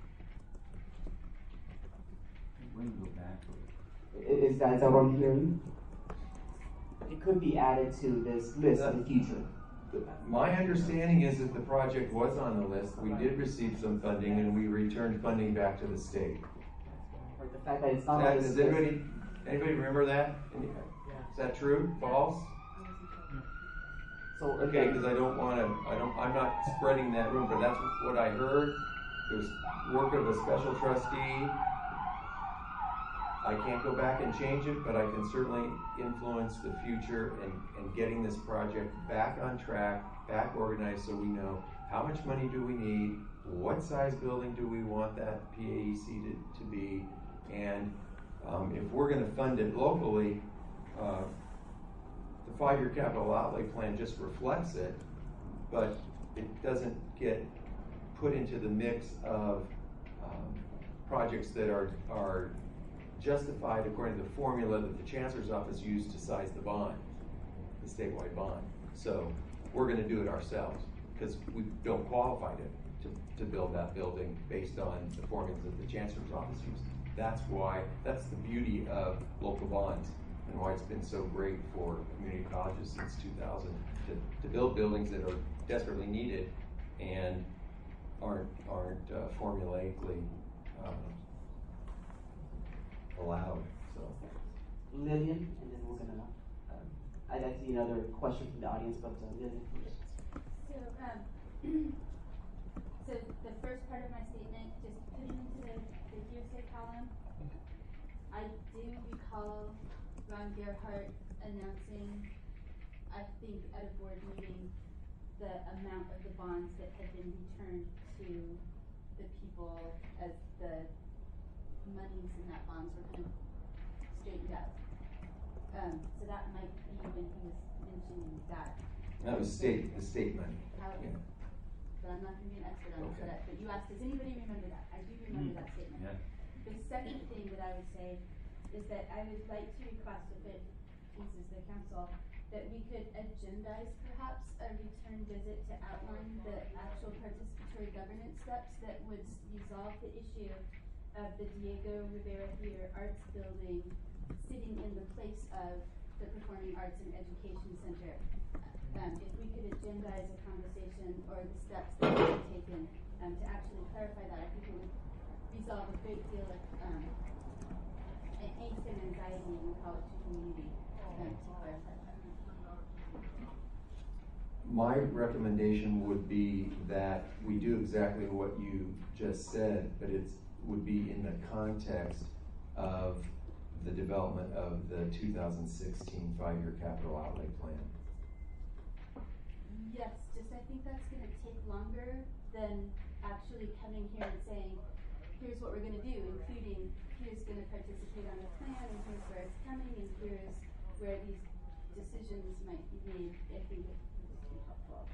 When we go backwards. Is that what I'm hearing? It could be added to this list in the future. My understanding is that the project was on the list, we did receive some funding, and we returned funding back to the state. Or the fact that it's not on this Does list. anybody remember that? Is that true, false? So Okay, because I'm not spreading that room, but that's what I heard. It was work of a special trustee. I can't go back and change it, but I can certainly influence the future and getting this project back on track, back organized, so we know how much money do we need, what size building do we want that PAEC to be, and if we're gonna fund it locally, the 5-year capital outlay plan just reflects it, but it doesn't get put into the mix of projects that are justified according to the formula that the Chancellor's Office used to size the bond, the statewide bond. So we're gonna do it ourselves, because we don't qualify to build that building based on the formulas that the Chancellor's Office used. That's the beauty of local bonds, and why it's been so great for community colleges since 2000 to build buildings that are desperately needed and aren't formulaically allowed. So Lillian, and then we're gonna. I'd see another question from the audience, but Lillian first. So, so the first part of my statement, just putting into the hearsay column, I do recall Ron Gerhardt announcing, I think at a board meeting, the amount of the bonds that had been returned to the people as the monies in that bonds were kind of straightened out. So that might be when he was mentioning that. that was the state money. How, Yeah. But I'm not gonna be an expert on it, Okay. but you asked, does anybody remember that? I do remember that statement. Yeah. The second thing that I would say is that I would like to request, if it pleases the council, that we could agendize perhaps a return visit to outline the actual participatory governance steps that would resolve the issue of the Diego Rivera Theater Arts Building sitting in the place of the Performing Arts and Education Center. If we could agendize a conversation or the steps that we have taken to actually clarify that, I think it would resolve a great deal of angst and anxiety in the college community to clarify that. My recommendation would be that we do exactly what you just said, but would be in the context of the development of the 2016 5-year capital outlay plan. Yes, just I think that's gonna take longer than actually coming here and saying, here's what we're gonna do, including here's gonna participate on the plan, and here's where it's coming, and here's where these decisions might be made. I think it would be helpful.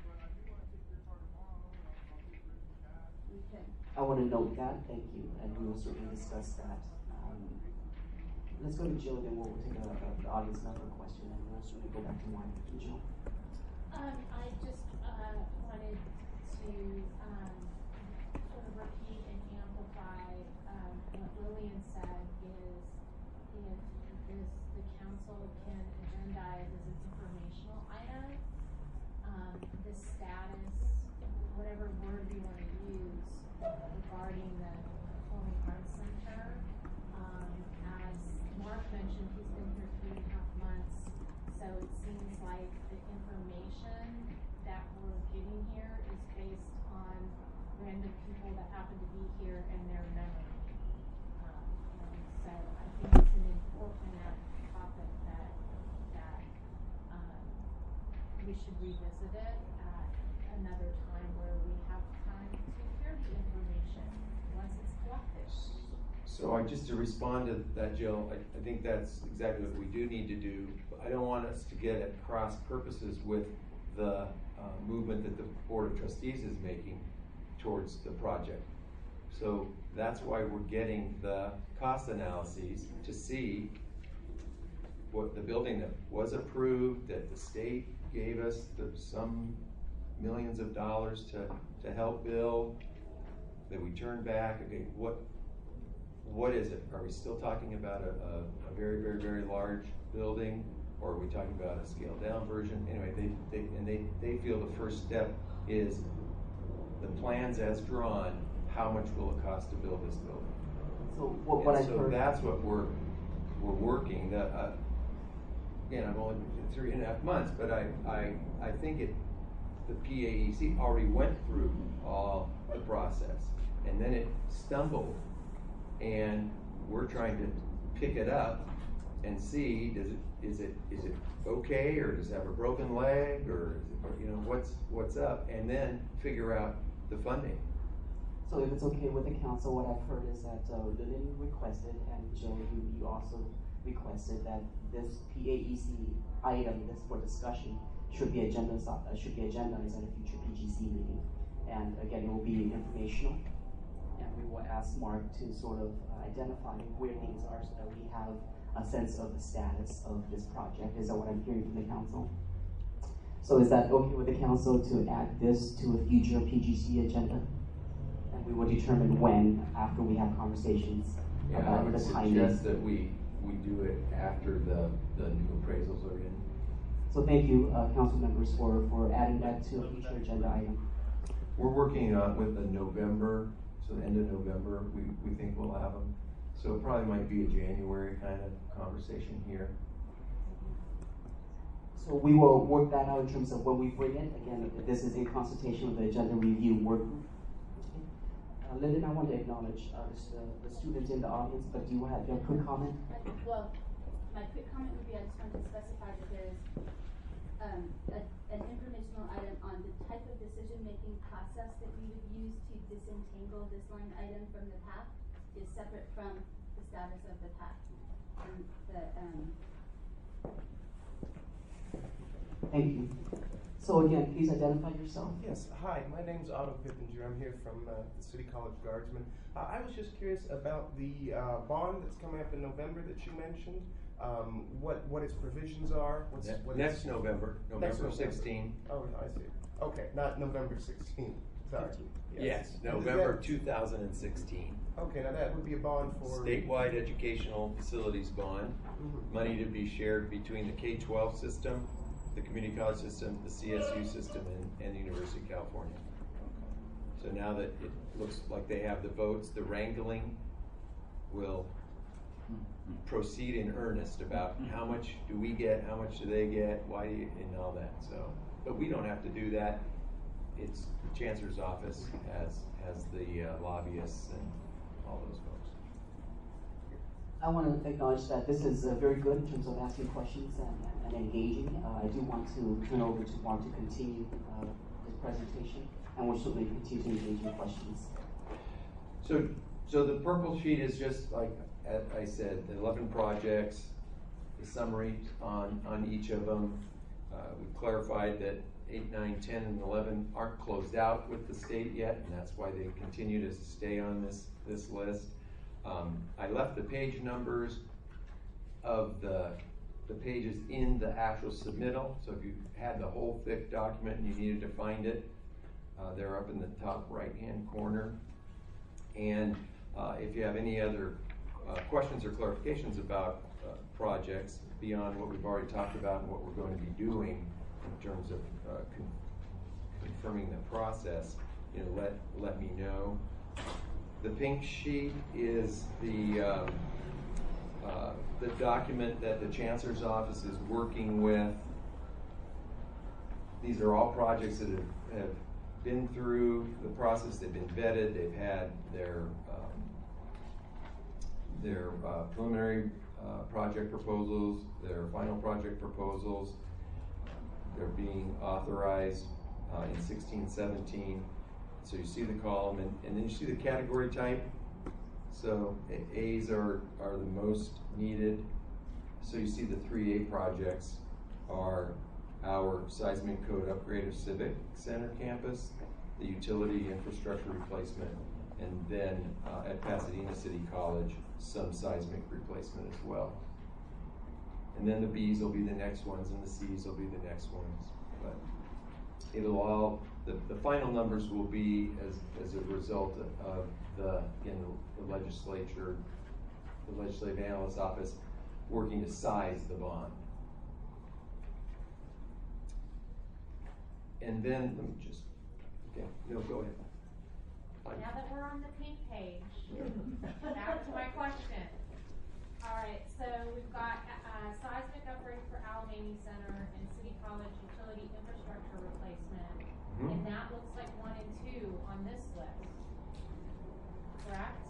Okay. I want to note that. Thank you, and we will certainly discuss that. Let's go to Jill, then we'll take the audience member question, and we'll certainly go back to Mark and Jill. I just wanted to sort of repeat and amplify what Lillian said is if the council can agendize as an informational item the status, whatever word you want to use regarding the Performing Arts Center. As Mark mentioned, he's been here 3.5 months, so it seems like the information that we're getting here is based on random people that happen to be here and their memory. And so I think it's an important topic that we should revisit it at another time where we have time to hear the information once it's collected. So just to respond to that, Jill, I think that's exactly what we do need to do. I don't want us to get at cross purposes with the movement that the Board of Trustees is making towards the project. So that's why we're getting the cost analyses to see what the building that was approved, that the state gave us some millions of dollars to help build, that we turned back. Okay, what is it? Are we still talking about a very, very, very large building, or are we talking about a scaled down version? Anyway, they feel the first step is the plans as drawn. How much will it cost to build this building? So what I've so heard. That's what we're working. Again, I've only been 3.5 months, but I think the PAEC already went through all the process, and then it stumbled, and we're trying to pick it up and see, is it okay, or does it have a broken leg, or what's up, and then figure out the funding. So if it's okay with the council, what I've heard is that Lillian requested, and Jill, you also requested that this PAEC item, this for discussion, should be agendized at a future PGC meeting. And again, it will be informational, and we will ask Mark to sort of identify where things are so that we have a sense of the status of this project. Is that what I'm hearing from the council? So is that okay with the council to add this to a future PGC agenda? And we will determine when, after we have conversations I about would the timing. suggest that we do it after the new appraisals are in. So thank you, council members, for adding that to a future agenda item. We're working with the November, so the end of November, we think we'll have them. So it probably might be a January kind of conversation here. So we will work that out in terms of when we bring it. Again, this is in consultation with the agenda review work group. Lyndon, I want to acknowledge the students in the audience, but do you have a quick comment? Well, my quick comment would be I just wanted to specify that there's an informational item on the type of decision-making process that we would use to disentangle this line item from the path is separate from the status of the path. Thank you. So again, please identify yourself. Yes, hi, my name's Otto Pippinger. I'm here from the City College Guardsmen. I was just curious about the bond that's coming up in November that you mentioned. What its provisions are. Next November, November 16. Oh, I see. Okay, not November 16. Sorry. Yes, November 2016. Okay, now that would be a bond for statewide educational facilities bond, money to be shared between the K-12 system, the community college system, the CSU system, and the University of California. So now that it looks like they have the votes, the wrangling will proceed in earnest about how much do we get, how much do they get, why do you, and all that. So, but we don't have to do that. It's the Chancellor's office has the lobbyists and all those folks. I want to acknowledge that this is very good in terms of asking questions and engaging. I do want to turn over to Mark to continue his presentation, and we'll certainly continue to engage in questions. So the purple sheet is just like I said, the 11 projects, the summary on each of them. We clarified that 8, 9, 10, and 11 aren't closed out with the state yet, and that's why they continue to stay on this list. I left the page numbers of the pages in the actual submittal, so if you had the whole thick document and you needed to find it, they're up in the top right-hand corner. And if you have any other questions or clarifications about projects beyond what we've already talked about and what we're going to be doing in terms of confirming the process, let me know. The pink sheet is the document that the Chancellor's Office is working with. These are all projects that have been through the process, they've been vetted, they've had their preliminary project proposals, their final project proposals. They're being authorized in 16-17. So you see the column, and then you see the category type. So A's are the most needed. So you see the 3A projects are our seismic code upgrade of Civic Center campus, the utility infrastructure replacement, and then at Pasadena City College, some seismic replacement as well. And then the B's will be the next ones, and the C's will be the next ones. But it'll all, the final numbers will be as a result of the legislature, the Legislative Analyst's Office working to size the bond. And then, let me just, okay, no, go ahead. Now that we're on the pink page, back to my question. All right, so we've got seismic upgrade for Allegheny Center and City College utility infrastructure replacement. Mm-hmm. And that looks like 1 and 2 on this list, correct?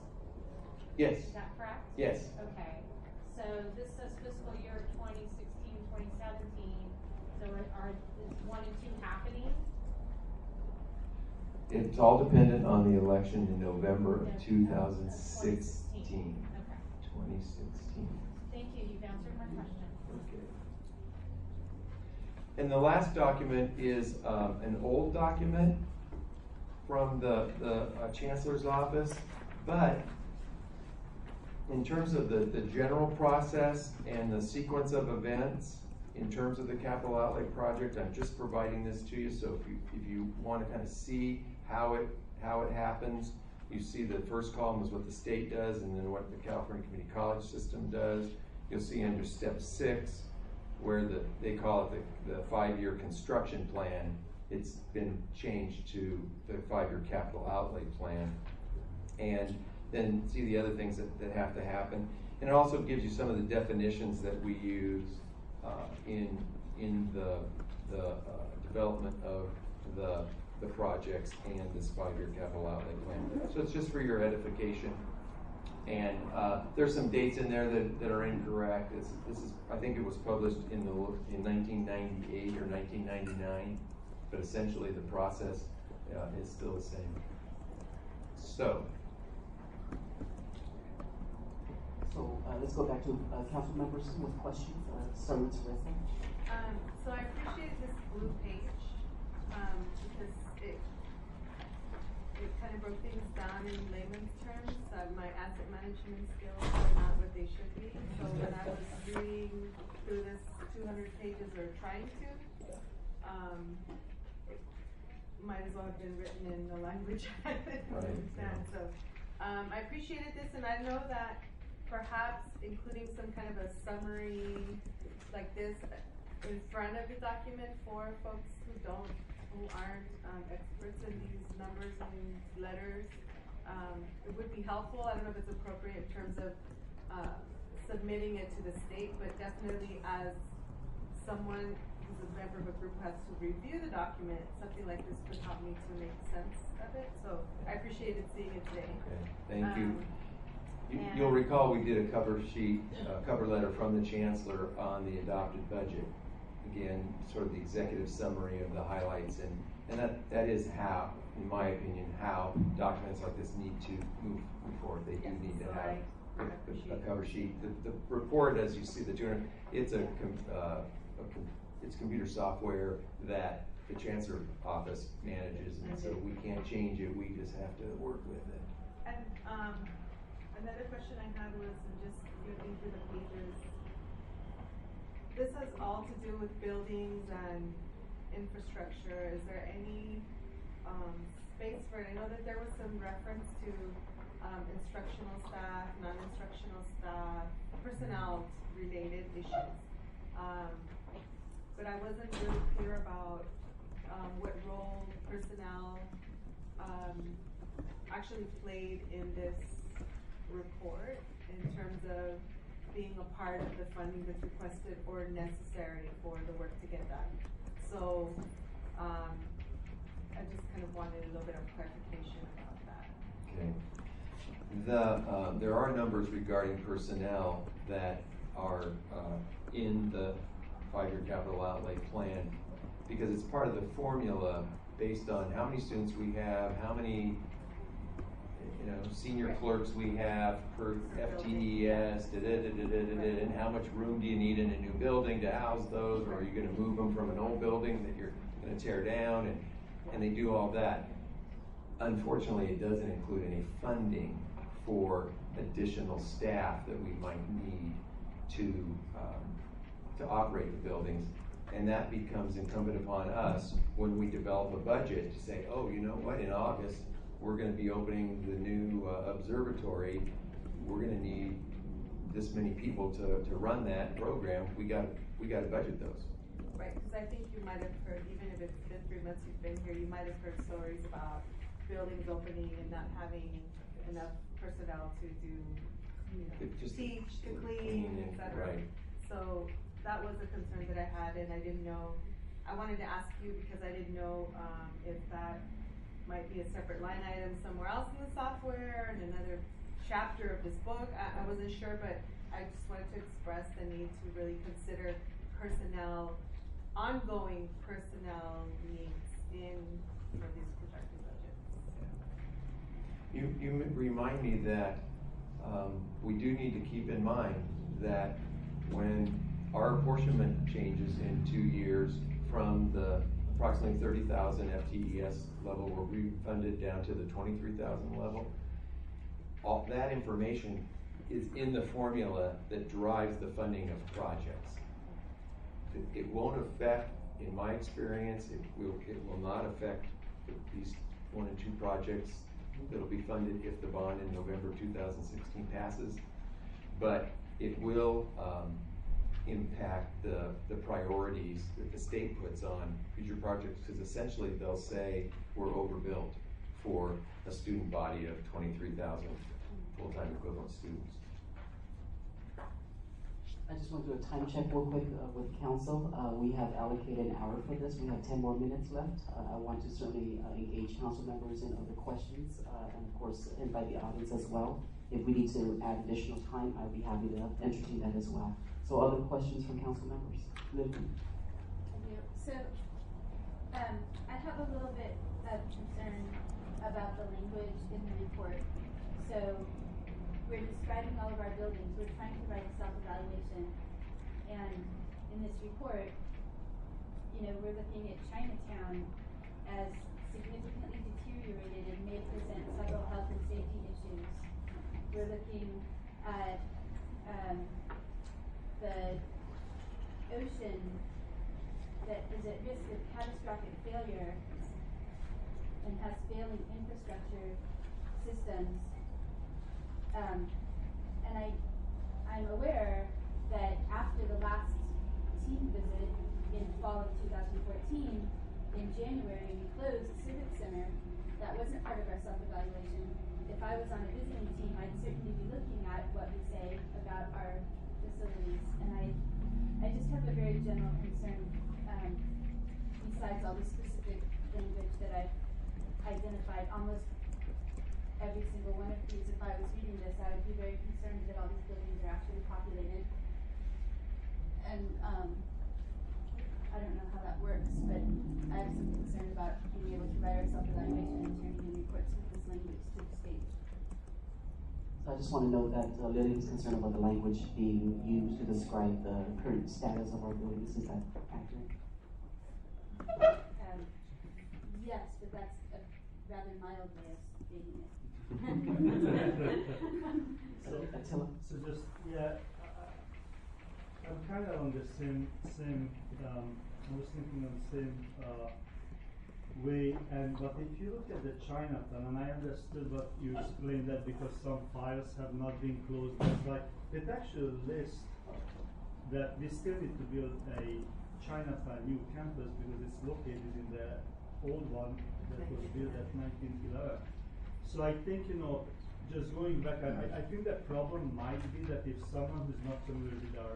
Yes. Is that correct? Yes. Okay, so this says fiscal year 2016, 2017. So is 1 and 2 happening? It's all dependent on the election in November of 2016. Okay. 2016. Thank you, you've answered my question. Okay. And the last document is an old document from the Chancellor's Office, but in terms of the general process and the sequence of events, in terms of the capital outlay project, I'm just providing this to you. So if you want to kind of see how it happens, you see the first column is what the state does, and then what the California Community College system does. You'll see under step 6, where they call it the 5-year construction plan. It's been changed to the 5-year capital outlay plan, and then see the other things that have to happen. And it also gives you some of the definitions that we use in the development of the projects and this 5-year capital outlay plan. So it's just for your edification. And there's some dates in there that are incorrect. This is I think it was published in 1998 or 1999, but essentially the process is still the same. So let's go back to council members with questions. Starting with Teresa. So I appreciate this blue page because it kind of broke things down in layman's terms. My asset management skills are not what they should be. So when I was reading through this 200 pages, or trying to, it might as well have been written in a language I didn't understand. So I appreciated this, and I know that perhaps including some kind of a summary like this in front of the document for folks who aren't experts in these numbers and these letters, it would be helpful. I don't know if it's appropriate in terms of submitting it to the state, but definitely as someone who's a member of a group who has to review the document, something like this would help me to make sense of it. So I appreciated seeing it today. Okay, thank you. You'll recall we did a cover letter from the Chancellor on the adopted budget. Again, sort of the executive summary of the highlights, and that is how, in my opinion, how documents like this need to move forward. They do need to have a cover sheet. The report, as you see, it's computer software that the Chancellor's Office manages, and so we can't change it. We just have to work with it. And another question I had was just looking through the pages. This has all to do with buildings and infrastructure. Is there any space for it? I know that there was some reference to instructional staff, non-instructional staff, personnel-related issues. But I wasn't really clear about what role personnel actually played in this report in terms of being a part of the funding that's requested or necessary for the work to get done. So, I just kind of wanted a little bit of clarification about that. Okay. There are numbers regarding personnel that are in the 5-year capital outlay plan, because it's part of the formula based on how many students we have, how many senior clerks we have per FTES, and how much room do you need in a new building to house those, or are you going to move them from an old building that you're going to tear down, and they do all that. Unfortunately, it doesn't include any funding for additional staff that we might need to operate the buildings, and that becomes incumbent upon us when we develop a budget to say, oh, you know what, in August we're going to be opening the new observatory. We're going to need this many people to run that program. We got to budget those. Right, because I think you might have heard, even if it's been 3 months you've been here, you might have heard stories about buildings opening and not having enough personnel to do, teach, to clean, etc. Right. So that was a concern that I had, and I didn't know. I wanted to ask you because I didn't know if that might be a separate line item somewhere else in the software and another chapter of this book. I wasn't sure, but I just wanted to express the need to really consider personnel, ongoing personnel needs in these projected budgets. You remind me that we do need to keep in mind that when our apportionment changes in 2 years from the approximately 30,000 FTES level where we funded down to the 23,000 level, all that information is in the formula that drives the funding of projects. It won't affect, in my experience, it will not affect these 1 and 2 projects that'll be funded if the bond in November 2016 passes, but it will impact the priorities that the state puts on future projects, because essentially they'll say we're overbuilt for a student body of 23,000 full-time equivalent students. I just want to do a time check real quick with council. We have allocated an hour for this. We have 10 more minutes left. I want to certainly engage council members in other questions, and of course invite the audience as well. If we need to add additional time, I'd be happy to entertain that as well. So other questions from council members? Lillian? So, I have a little bit of concern about the language in the report. So, we're describing all of our buildings. We're trying to write a self-evaluation. And in this report, we're looking at Chinatown as significantly deteriorated and may present several health and safety issues. We're looking at the ocean that is at risk of catastrophic failure and has failing infrastructure systems. And I'm aware that after the last team visit in fall of 2014, in January we closed the Civic Center. That wasn't part of our self-evaluation. If I was on a visiting team, I'd certainly be looking at what we say about our facilities. And I just have a very general concern, besides all the specific language that I've identified. Almost every single one of these, if I was reading this, I would be very concerned that all these buildings are actually populated. And I don't know how that works, but I have some concern about being able to write our self-evaluation and turning in reports with this language to the state. So I just want to note that Lillian is concerned about the language being used to describe the current status of our buildings. Is that accurate? Yes, but that's a rather mild way of stating it. So just, yeah, I'm kind of on the same I was thinking on the same way, but if you look at the Chinatown, and I understood what you explained, that because some files have not been closed, it's like, it actually lists that we still need to build a Chinatown new campus because it's located in the old one that was built at 1911. So I think, just going back, I think the problem might be that if someone who's not familiar with our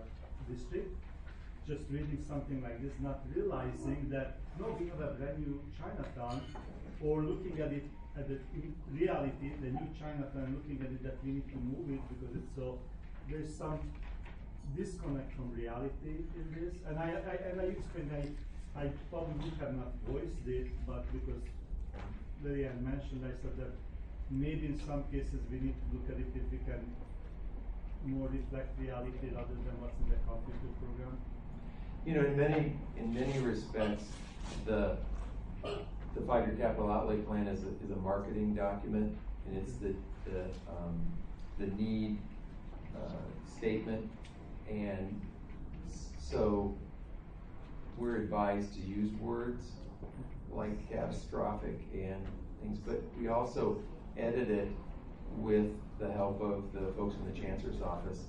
district, just reading something like this, not realizing that, no, we have a brand new Chinatown, or looking at it at the reality, the new Chinatown, looking at it that we need to move it because it's so, there's some disconnect from reality in this. And I explained, I probably would have not voiced it, but because Lillian mentioned, I said that maybe in some cases we need to look at it if we can more reflect reality rather than what's in the computer program. In many respects, the 5-year capital outlay plan is a marketing document, and it's the need statement, and so we're advised to use words like catastrophic and things, but we also edit it with the help of the folks in the Chancellor's office,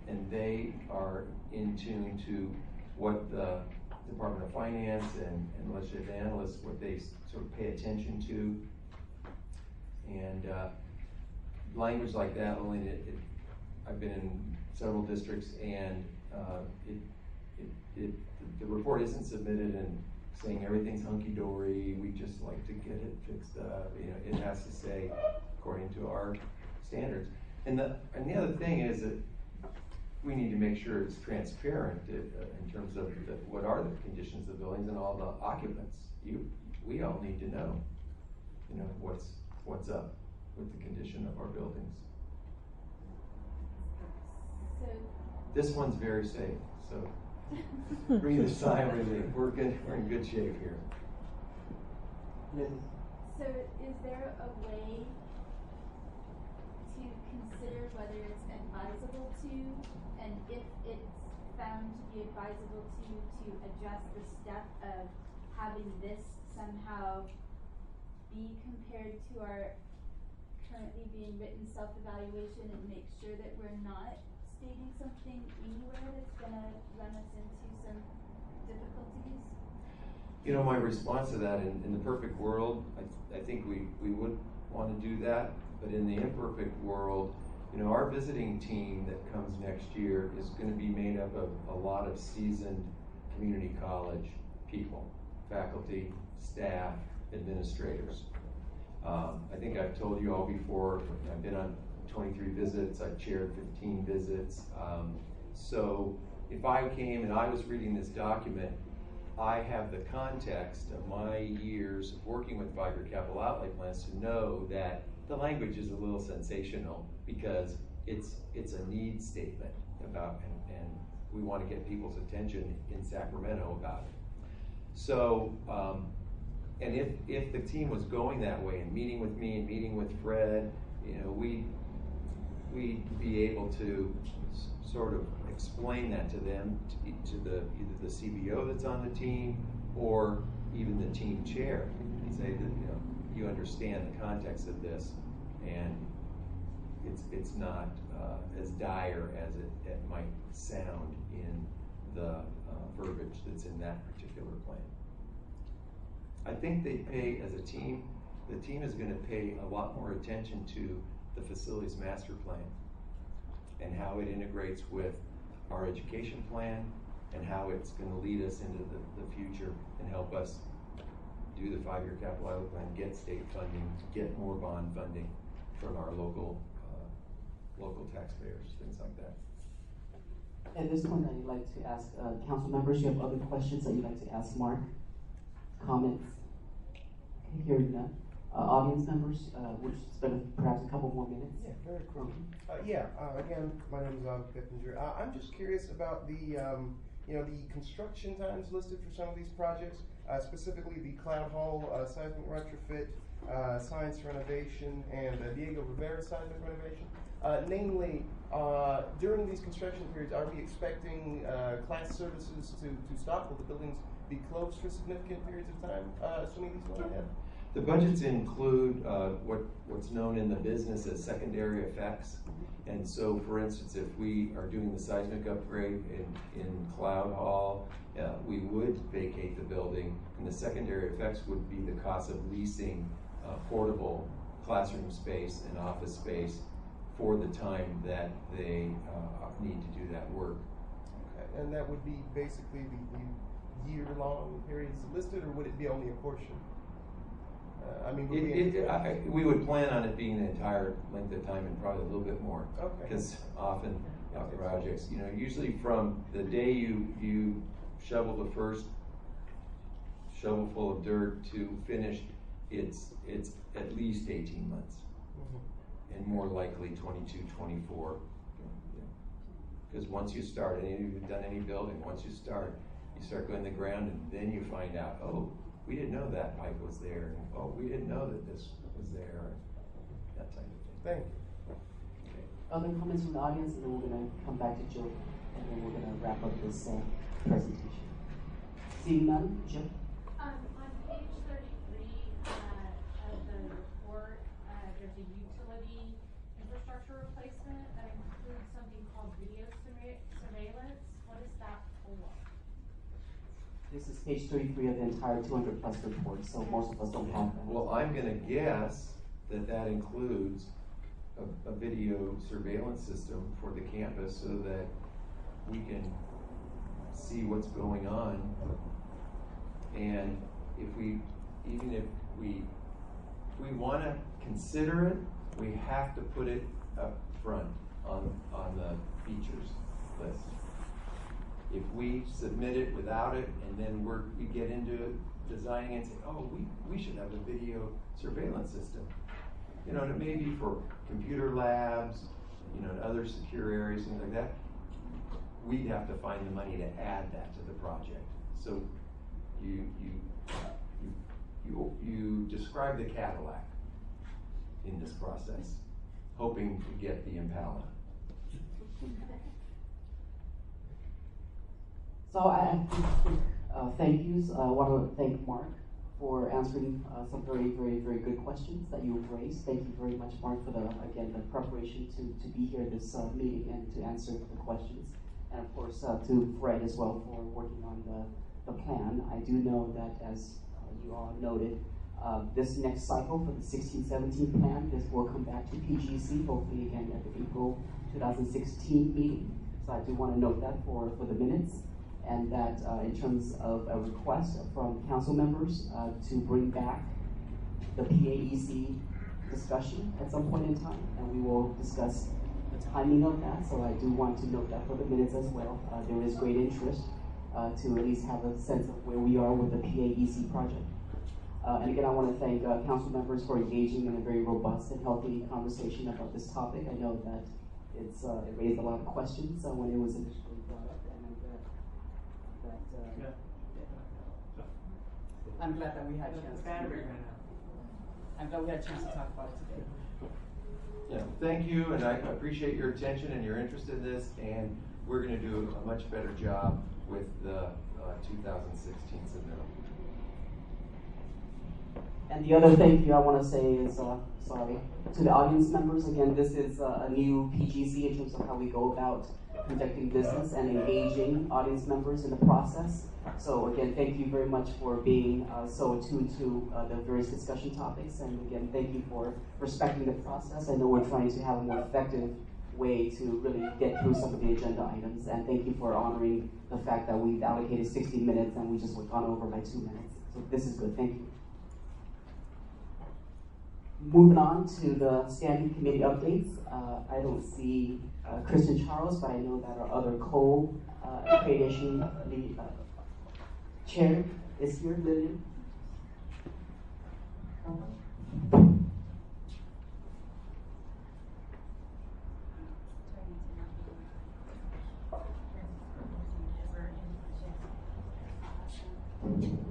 and they are in tune to what the Department of Finance and legislative analysts, what they sort of pay attention to. And language like that, I've been in several districts, and the report isn't submitted and saying everything's hunky-dory, we just like to get it fixed up. It has to say according to our standards. And the other thing is that we need to make sure it's transparent in terms of what are the conditions of the buildings and all the occupants. We all need to know, what's up with the condition of our buildings. So this one's very safe, so breathe a sigh of relief. We're in good shape here. So is there a way to consider whether it's advisable to, and if it's found to be advisable to adjust the step of having this somehow be compared to our currently being written self-evaluation and make sure that we're not stating something anywhere that's gonna run us into some difficulties? My response to that, in the perfect world, I think we would want to do that, but in the imperfect world, our visiting team that comes next year is going to be made up of a lot of seasoned community college people, faculty, staff, administrators. I think I've told you all before, I've been on 23 visits, I've chaired 15 visits. So if I came and I was reading this document, I have the context of my years of working with 5-year capital outlay plans to know that the language is a little sensational because it's a need statement about, and we want to get people's attention in Sacramento about it. So, and if the team was going that way and meeting with me and meeting with Fred, we'd be able to sort of explain that to them, to either the CBO that's on the team or even the team chair, and say that you understand the context of this, and it's not as dire as it might sound in the verbiage that's in that particular plan. I think they pay, as a team, the team is going to pay a lot more attention to the facilities master plan and how it integrates with our education plan and how it's going to lead us into the future and help us do the 5-year capital outlay plan, get state funding, get more bond funding from our local taxpayers, things like that. At this point, I'd like to ask council members, you have other questions that you'd like to ask Mark? Comments? Okay, hearing none. Audience members, we'll spend perhaps a couple more minutes. Yeah, very quickly. Again, my name is Kippinger. I'm just curious about the construction times listed for some of these projects, specifically the Cloud Hall seismic retrofit, science renovation, and Diego Rivera seismic renovation. Namely, during these construction periods, are we expecting class services to stop? Will the buildings be closed for significant periods of time, assuming these go ahead? The budgets include what's known in the business as secondary effects. And so, for instance, if we are doing the seismic upgrade in Cloud Hall, we would vacate the building, and the secondary effects would be the cost of leasing portable classroom space and office space for the time that they need to do that work. Okay, and that would be basically the year-long periods listed, or would it be only a portion? I mean, would we would plan on it being the entire length of time and probably a little bit more. Okay. Because often projects, you know, usually from the day you shovel the first shovelful of dirt to finish, it's at least 18 months. And more likely 22, 24. Because once you start, any of you have done any building, once you start going to the ground, and then you find out, oh, we didn't know that pipe was there, and oh, we didn't know that this was there, that type of thing. Thank you. Okay. Other comments from the audience, and then we're going to come back to Joe, and then we're going to wrap up this presentation. Seeing none, Joe? On page 33 of the report, there's a utility infrastructure replacement that includes something called video surveillance. What is that for? This is page 33 of the entire 200 plus report, so most of us don't have that. Well, I'm going to guess that includes a video surveillance system for the campus so that we can see what's going on. And if we want to consider it, we have to put it up front on the features list. If we submit it without it, and then we get into designing and say, oh, we should have a video surveillance system. You know, and it may be for computer labs, you know, and other secure areas, things like that. We'd have to find the money to add that to the project. So you describe the Cadillac in this process, hoping to get the Impala. So I thank yous. I want to thank Mark for answering some very, very, very good questions that you've raised. Thank you very much, Mark, for the preparation to be here this meeting and to answer the questions. And of course to Fred as well for working on the plan. I do know that, as you all noted, this next cycle for the 16-17 plan, this will come back to PGC, hopefully again at the April 2016 meeting. So I do want to note that for the minutes. And that in terms of a request from council members to bring back the PAEC discussion at some point in time, and we will discuss the timing of that. So I do want to note that for the minutes as well. There is great interest to at least have a sense of where we are with the PAEC project. And again, I want to thank council members for engaging in a very robust and healthy conversation about this topic. I know that it raised a lot of questions when it was initially brought up. I'm glad that we had a chance. I'm glad we had a chance to talk about it today. Yeah, thank you, and I appreciate your attention and your interest in this, and we're going to do a much better job with the 2016 submittal. And the other thank you I want to say is, sorry, to the audience members. Again, this is a new PGC in terms of how we go about conducting business and engaging audience members in the process. So again, thank you very much for being so attuned to the various discussion topics. And again, thank you for respecting the process. I know we're trying to have a more effective way to really get through some of the agenda items. And thank you for honoring the fact that we've allocated 60 minutes and we just went gone over by 2 minutes. So this is good, thank you. Moving on to the standing committee updates. I don't see Kristen Charles, but I know that our other co-accreditation chair is here, Lillian. All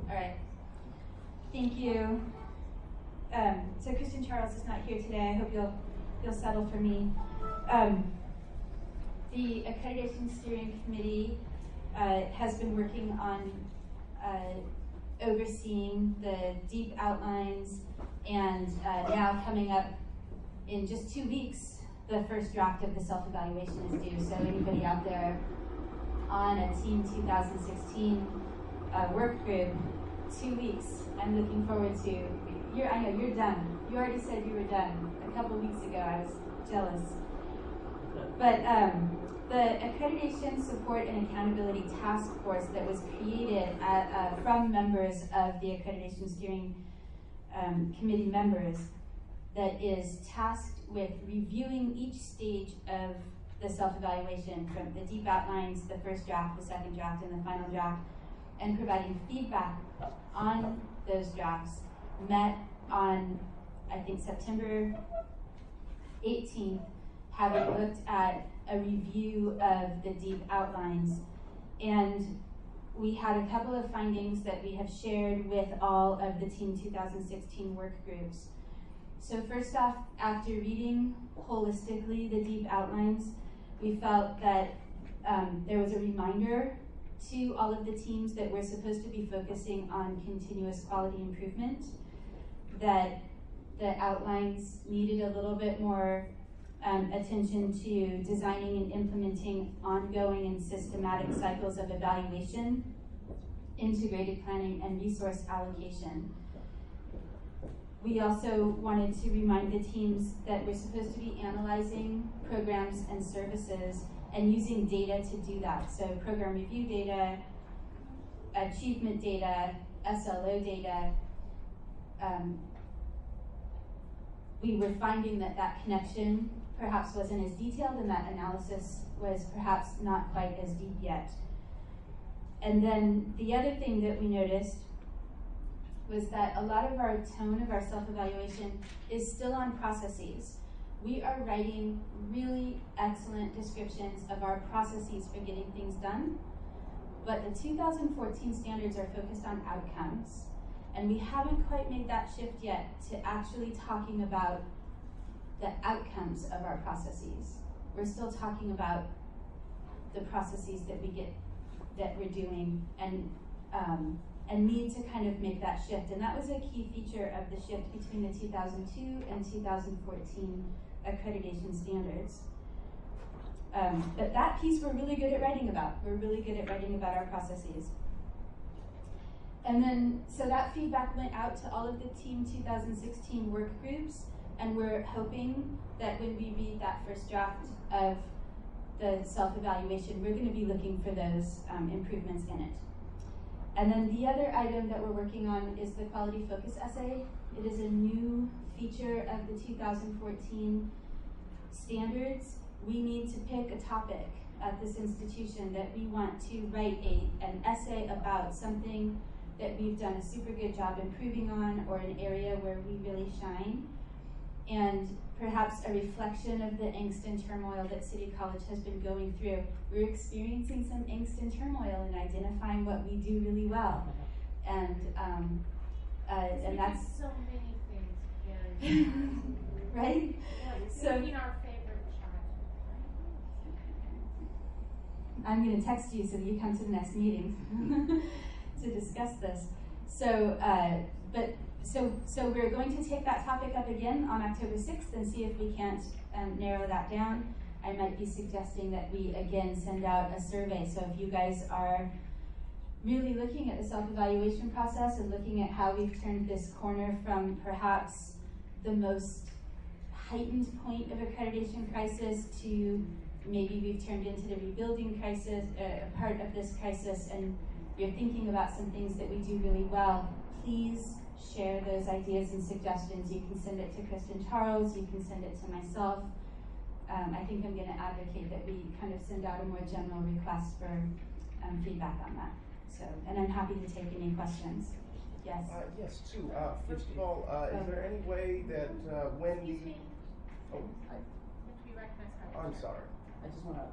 right. Thank you. So Kristen Charles is not here today. I hope you'll settle for me. The Accreditation Steering Committee has been working on overseeing the deep outlines, and now coming up in just 2 weeks, the first draft of the self-evaluation is due. So anybody out there on a Team 2016 work group, 2 weeks. I'm looking forward to, I know you're done. You already said you were done. A couple weeks ago, I was jealous. But the Accreditation Support and Accountability Task Force that was created from members of the Accreditation Steering Committee members that is tasked with reviewing each stage of the self-evaluation from the deep outlines, the first draft, the second draft, and the final draft, and providing feedback on those drafts, met on, I think, September 18th, having looked at a review of the deep outlines. And we had a couple of findings that we have shared with all of the Team 2016 work groups. So first off, after reading holistically the deep outlines, we felt that there was a reminder to all of the teams that we're supposed to be focusing on continuous quality improvement, that the outlines needed a little bit more attention to designing and implementing ongoing and systematic cycles of evaluation, integrated planning, and resource allocation. We also wanted to remind the teams that we're supposed to be analyzing programs and services and using data to do that. So program review data, achievement data, SLO data. We were finding that that connection perhaps wasn't as detailed and that analysis was perhaps not quite as deep yet. And then the other thing that we noticed was that a lot of our tone of our self-evaluation is still on processes. We are writing really excellent descriptions of our processes for getting things done, but the 2014 standards are focused on outcomes. And we haven't quite made that shift yet to actually talking about the outcomes of our processes. We're still talking about the processes that we're doing and need to kind of make that shift. And that was a key feature of the shift between the 2002 and 2014 accreditation standards. But that piece we're really good at writing about. We're really good at writing about our processes. And then, so that feedback went out to all of the Team 2016 work groups, and we're hoping that when we read that first draft of the self-evaluation, we're going to be looking for those improvements in it. And then the other item that we're working on is the quality focus essay. It is a new feature of the 2014 standards. We need to pick a topic at this institution that we want to write an essay about, something that we've done a super good job improving on, or an area where we really shine, and perhaps a reflection of the angst and turmoil that City College has been going through. We're experiencing some angst and turmoil in identifying what we do really well, and that's so many things very right. Like, So our favorite child. I'm going to text you so that you come to the next meeting to discuss this. So, So we're going to take that topic up again on October 6th and see if we can't narrow that down. I might be suggesting that we again send out a survey. So if you guys are really looking at the self-evaluation process and looking at how we've turned this corner from perhaps the most heightened point of accreditation crisis to maybe we've turned into the rebuilding crisis, part of this crisis, and you're thinking about some things that we do really well, please share those ideas and suggestions. You can send it to Kristen Charles, you can send it to myself. I think I'm going to advocate that we kind of send out a more general request for feedback on that. So, and I'm happy to take any questions. Yes? Yes, too. First of all, is there any way that when the... Oh, I'm sorry. I just want to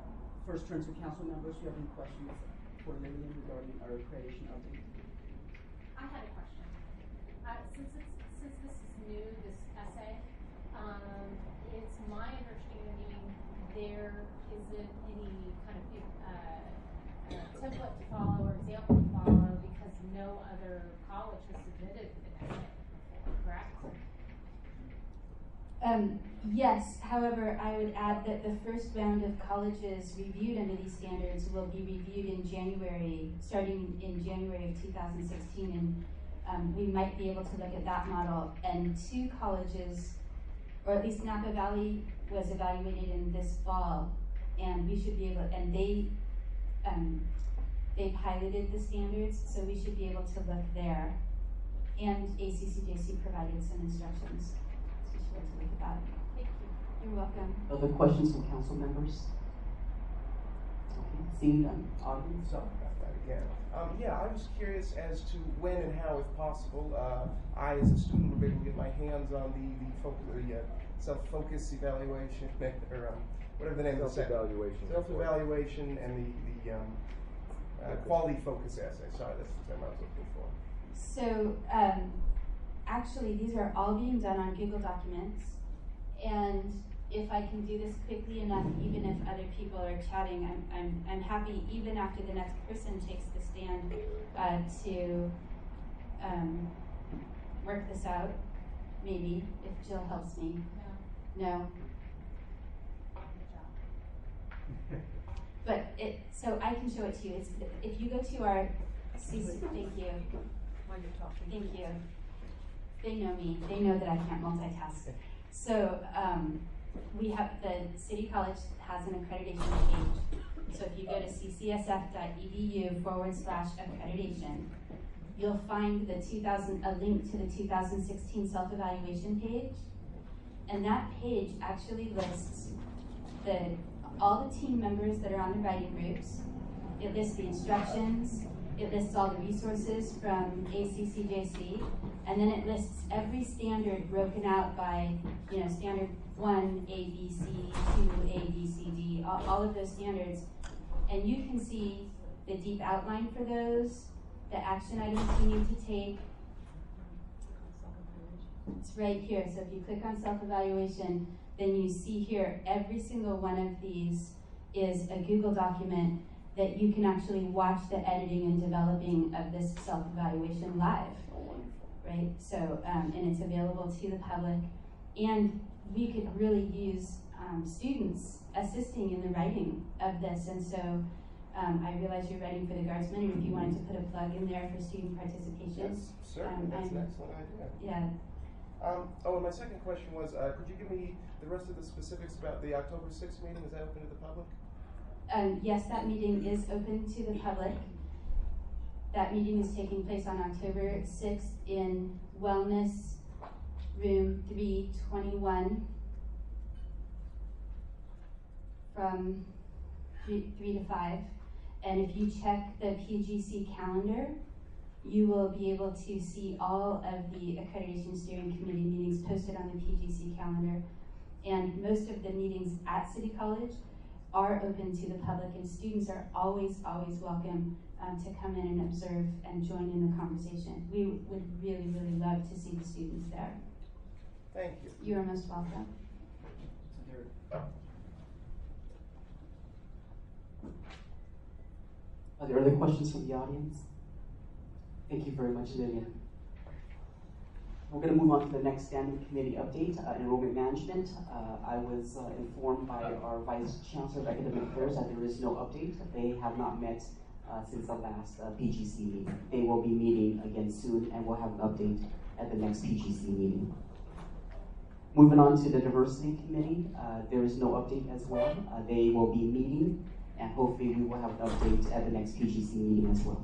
first turn to council members. Do you have any questions for Lillian regarding our accreditation update? I had a question. Since this is new, this essay, it's my understanding there isn't any kind of template to follow or example to follow because no other college has submitted an essay, correct? Yes, however, I would add that the first round of colleges reviewed under these standards will be reviewed in January, starting in January of 2016, and we might be able to look at that model. And 2 colleges, or at least Napa Valley was evaluated in this fall, and we should be able, and they piloted the standards, so we should be able to look there. And ACCJC provided some instructions, so we should be able to look at that. Thank you. You're welcome. Other questions from council members? Okay, seeing none. Audience? Sorry about that again. Yeah, I was curious as to when and how, if possible, I, as a student, would be able to get my hands on the self-focus evaluation, or whatever the name of the Self-evaluation. Self-evaluation and the quality focus essay. Sorry, that's the term I was looking for. So, actually, these are all being done on Google Documents, and if I can do this quickly enough, even if other people are chatting, I'm happy, even after the next person takes the stand, to work this out, maybe, if Jill helps me. No? But so I can show it to you. If you go to our CC, thank you. While you're talking. Thank you. They know me. They know that I can't multitask. So we have, the City College has an accreditation page. So if you go to ccsf.edu/accreditation, you'll find a link to the 2016 self-evaluation page. And that page actually lists all the team members that are on the writing groups. It lists the instructions. It lists all the resources from ACCJC, and then it lists every standard broken out by, standard 1, A, B, C, 2, A, B, C, D, all of those standards. And you can see the deep outline for those, the action items you need to take. It's right here. So if you click on self-evaluation, then you see here every single one of these is a Google document that you can actually watch the editing and developing of this self-evaluation live, right? So, and it's available to the public, and we could really use students assisting in the writing of this. And so I realize you're writing for the Guardsmen, and if you wanted to put a plug in there for student participation. Yes, certainly. That's an excellent idea. Yeah. And my second question was, could you give me the rest of the specifics about the October 6th meeting? Is that open to the public? Yes, that meeting is open to the public. That meeting is taking place on October 6th in Wellness Room 321 from 3 to 5. And if you check the PGC calendar, you will be able to see all of the Accreditation Steering Committee meetings posted on the PGC calendar. And most of the meetings at City College are open to the public, and students are always welcome to come in and observe and join in the conversation. We would really love to see the students there. Thank you. You are most welcome. Are there other questions from the audience? Thank you very much, Lillian. We're going to move on to the next standing committee update, enrollment management. I was informed by our Vice Chancellor of Academic Affairs that there is no update. They have not met since the last PGC meeting. They will be meeting again soon, and we'll have an update at the next PGC meeting. Moving on to the Diversity Committee, there is no update as well. They will be meeting, and hopefully we will have an update at the next PGC meeting as well.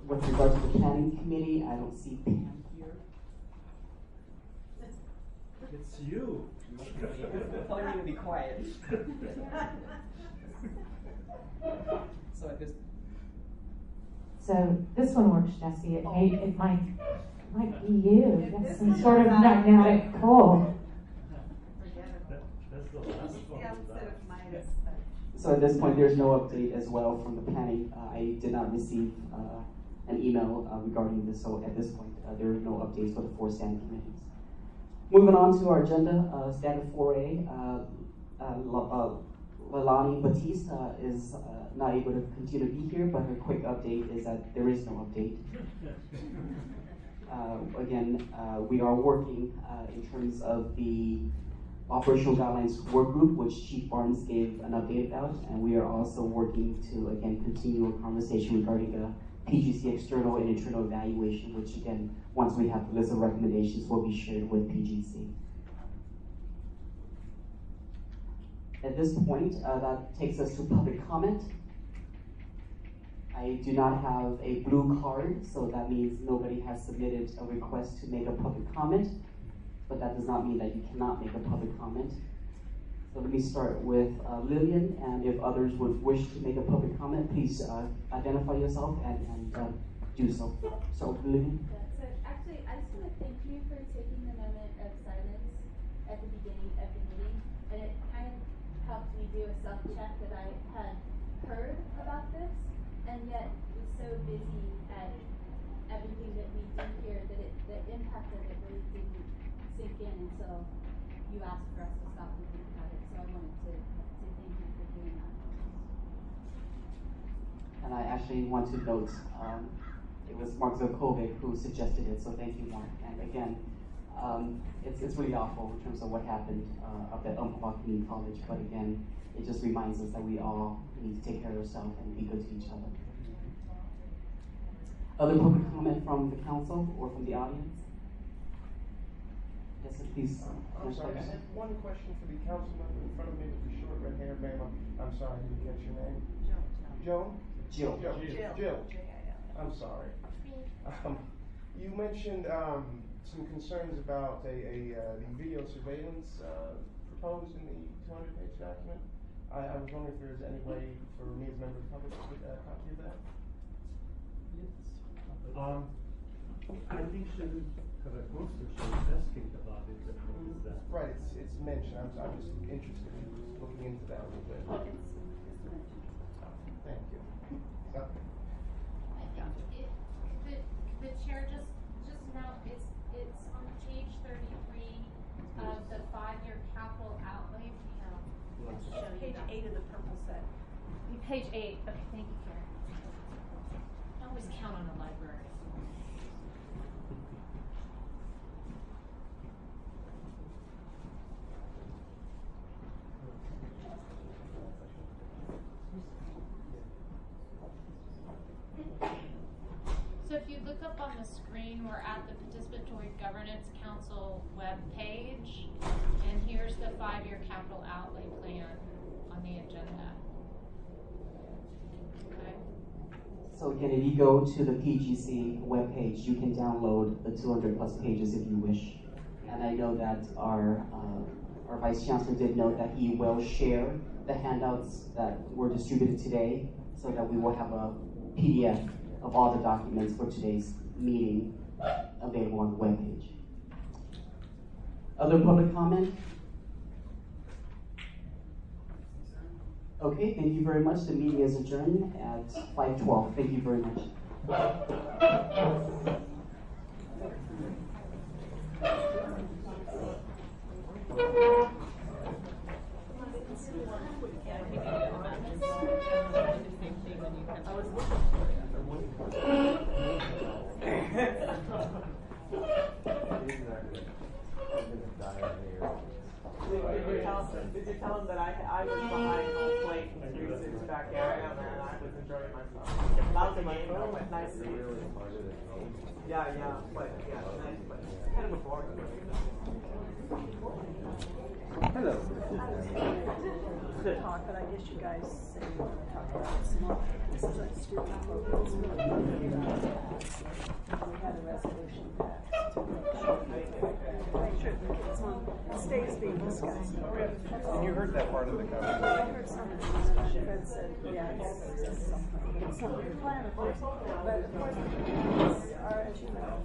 With regard to the Planning Committee, I don't see Pam here. It's you. Telling me to be quiet. So this one works, Jesse. It might be you. You have some sort of magnetic pull. That's the last one. So at this point, there's no update as well from the planning. I did not receive an email regarding this, so at this point, there are no updates for the 4 standing committees. Moving on to our agenda, standard 4A, Lalani Batista is not able to continue to be here, but her quick update is that there is no update. Again, we are working in terms of the operational guidelines work group, which Chief Barnes gave an update about, and we are also working to, again, continue a conversation regarding a PGC external and internal evaluation, which again, once we have the list of recommendations, will be shared with PGC. At this point, that takes us to public comment. I do not have a blue card, so that means nobody has submitted a request to make a public comment, but that does not mean that you cannot make a public comment. So let me start with Lillian, and if others would wish to make a public comment, please identify yourself and do so. So Lillian. Yeah, so actually, I just want to thank you for taking the moment of silence at the beginning of the meeting, and it kind of helped me do a self-check that I had heard about this, and yet was so busy at everything that we do here that the impact of it really didn't sink in until you asked for us to stop and think about it. So I wanted to thank you for doing that. And I actually want to note, it was Mark Zokovic who suggested it, so thank you, Mark. And again, it's really awful in terms of what happened up at Umpqua Community College, but again, it just reminds us that we all need to take care of ourselves and be good to each other. Other public comment from the council or from the audience? Yes, sir, please. I'm sorry, I have one question for the council member in front of me with the short red hair, ma'am. I'm sorry, I didn't catch your name. Joe? Jill. Jill. I'm sorry. You mentioned some concerns about the video surveillance proposed in the 200-page document. I was wondering if there's any way for me as a member of the public to get a copy of that? I think she would have a poster. She was asking about it. And what is that? Right, it's mentioned. I'm just interested in looking into that a little bit. It's mentioned. Thank you. The chair just now, it's on page 33 of the 5-year capital outlay. Page 8 of the purple set. Page 8. Okay, thank you, Karen. I always count on the library. So if you look up on the screen, we're at the Participatory Governance Council webpage, and here's the 5-year capital outlay plan on the agenda. Okay. So again, if you go to the PGC webpage, you can download the 200+ pages if you wish. And I know that our Vice Chancellor did note that he will share the handouts that were distributed today so that we will have a PDF of all the documents for today's meeting available on the webpage. Other public comment? Okay, thank you very much. The meeting is adjourned at 5:12. Thank you very much. Did you tell him that I was behind home plate in 3-6 back area, man? I was enjoying myself. That was a game, though, but nice to meet you. Yeah, but nice, but kind of a boring game. Hello. Good talk, but I guess you guys said you want to talk about it some more. This is like stupid program. We had a resolution passed to make sure the kids on stays being discussed. And you heard that part of the conversation? I heard some of the discussion. Fred said, yeah, it's something. It's not your plan, of course, but of course, as you know,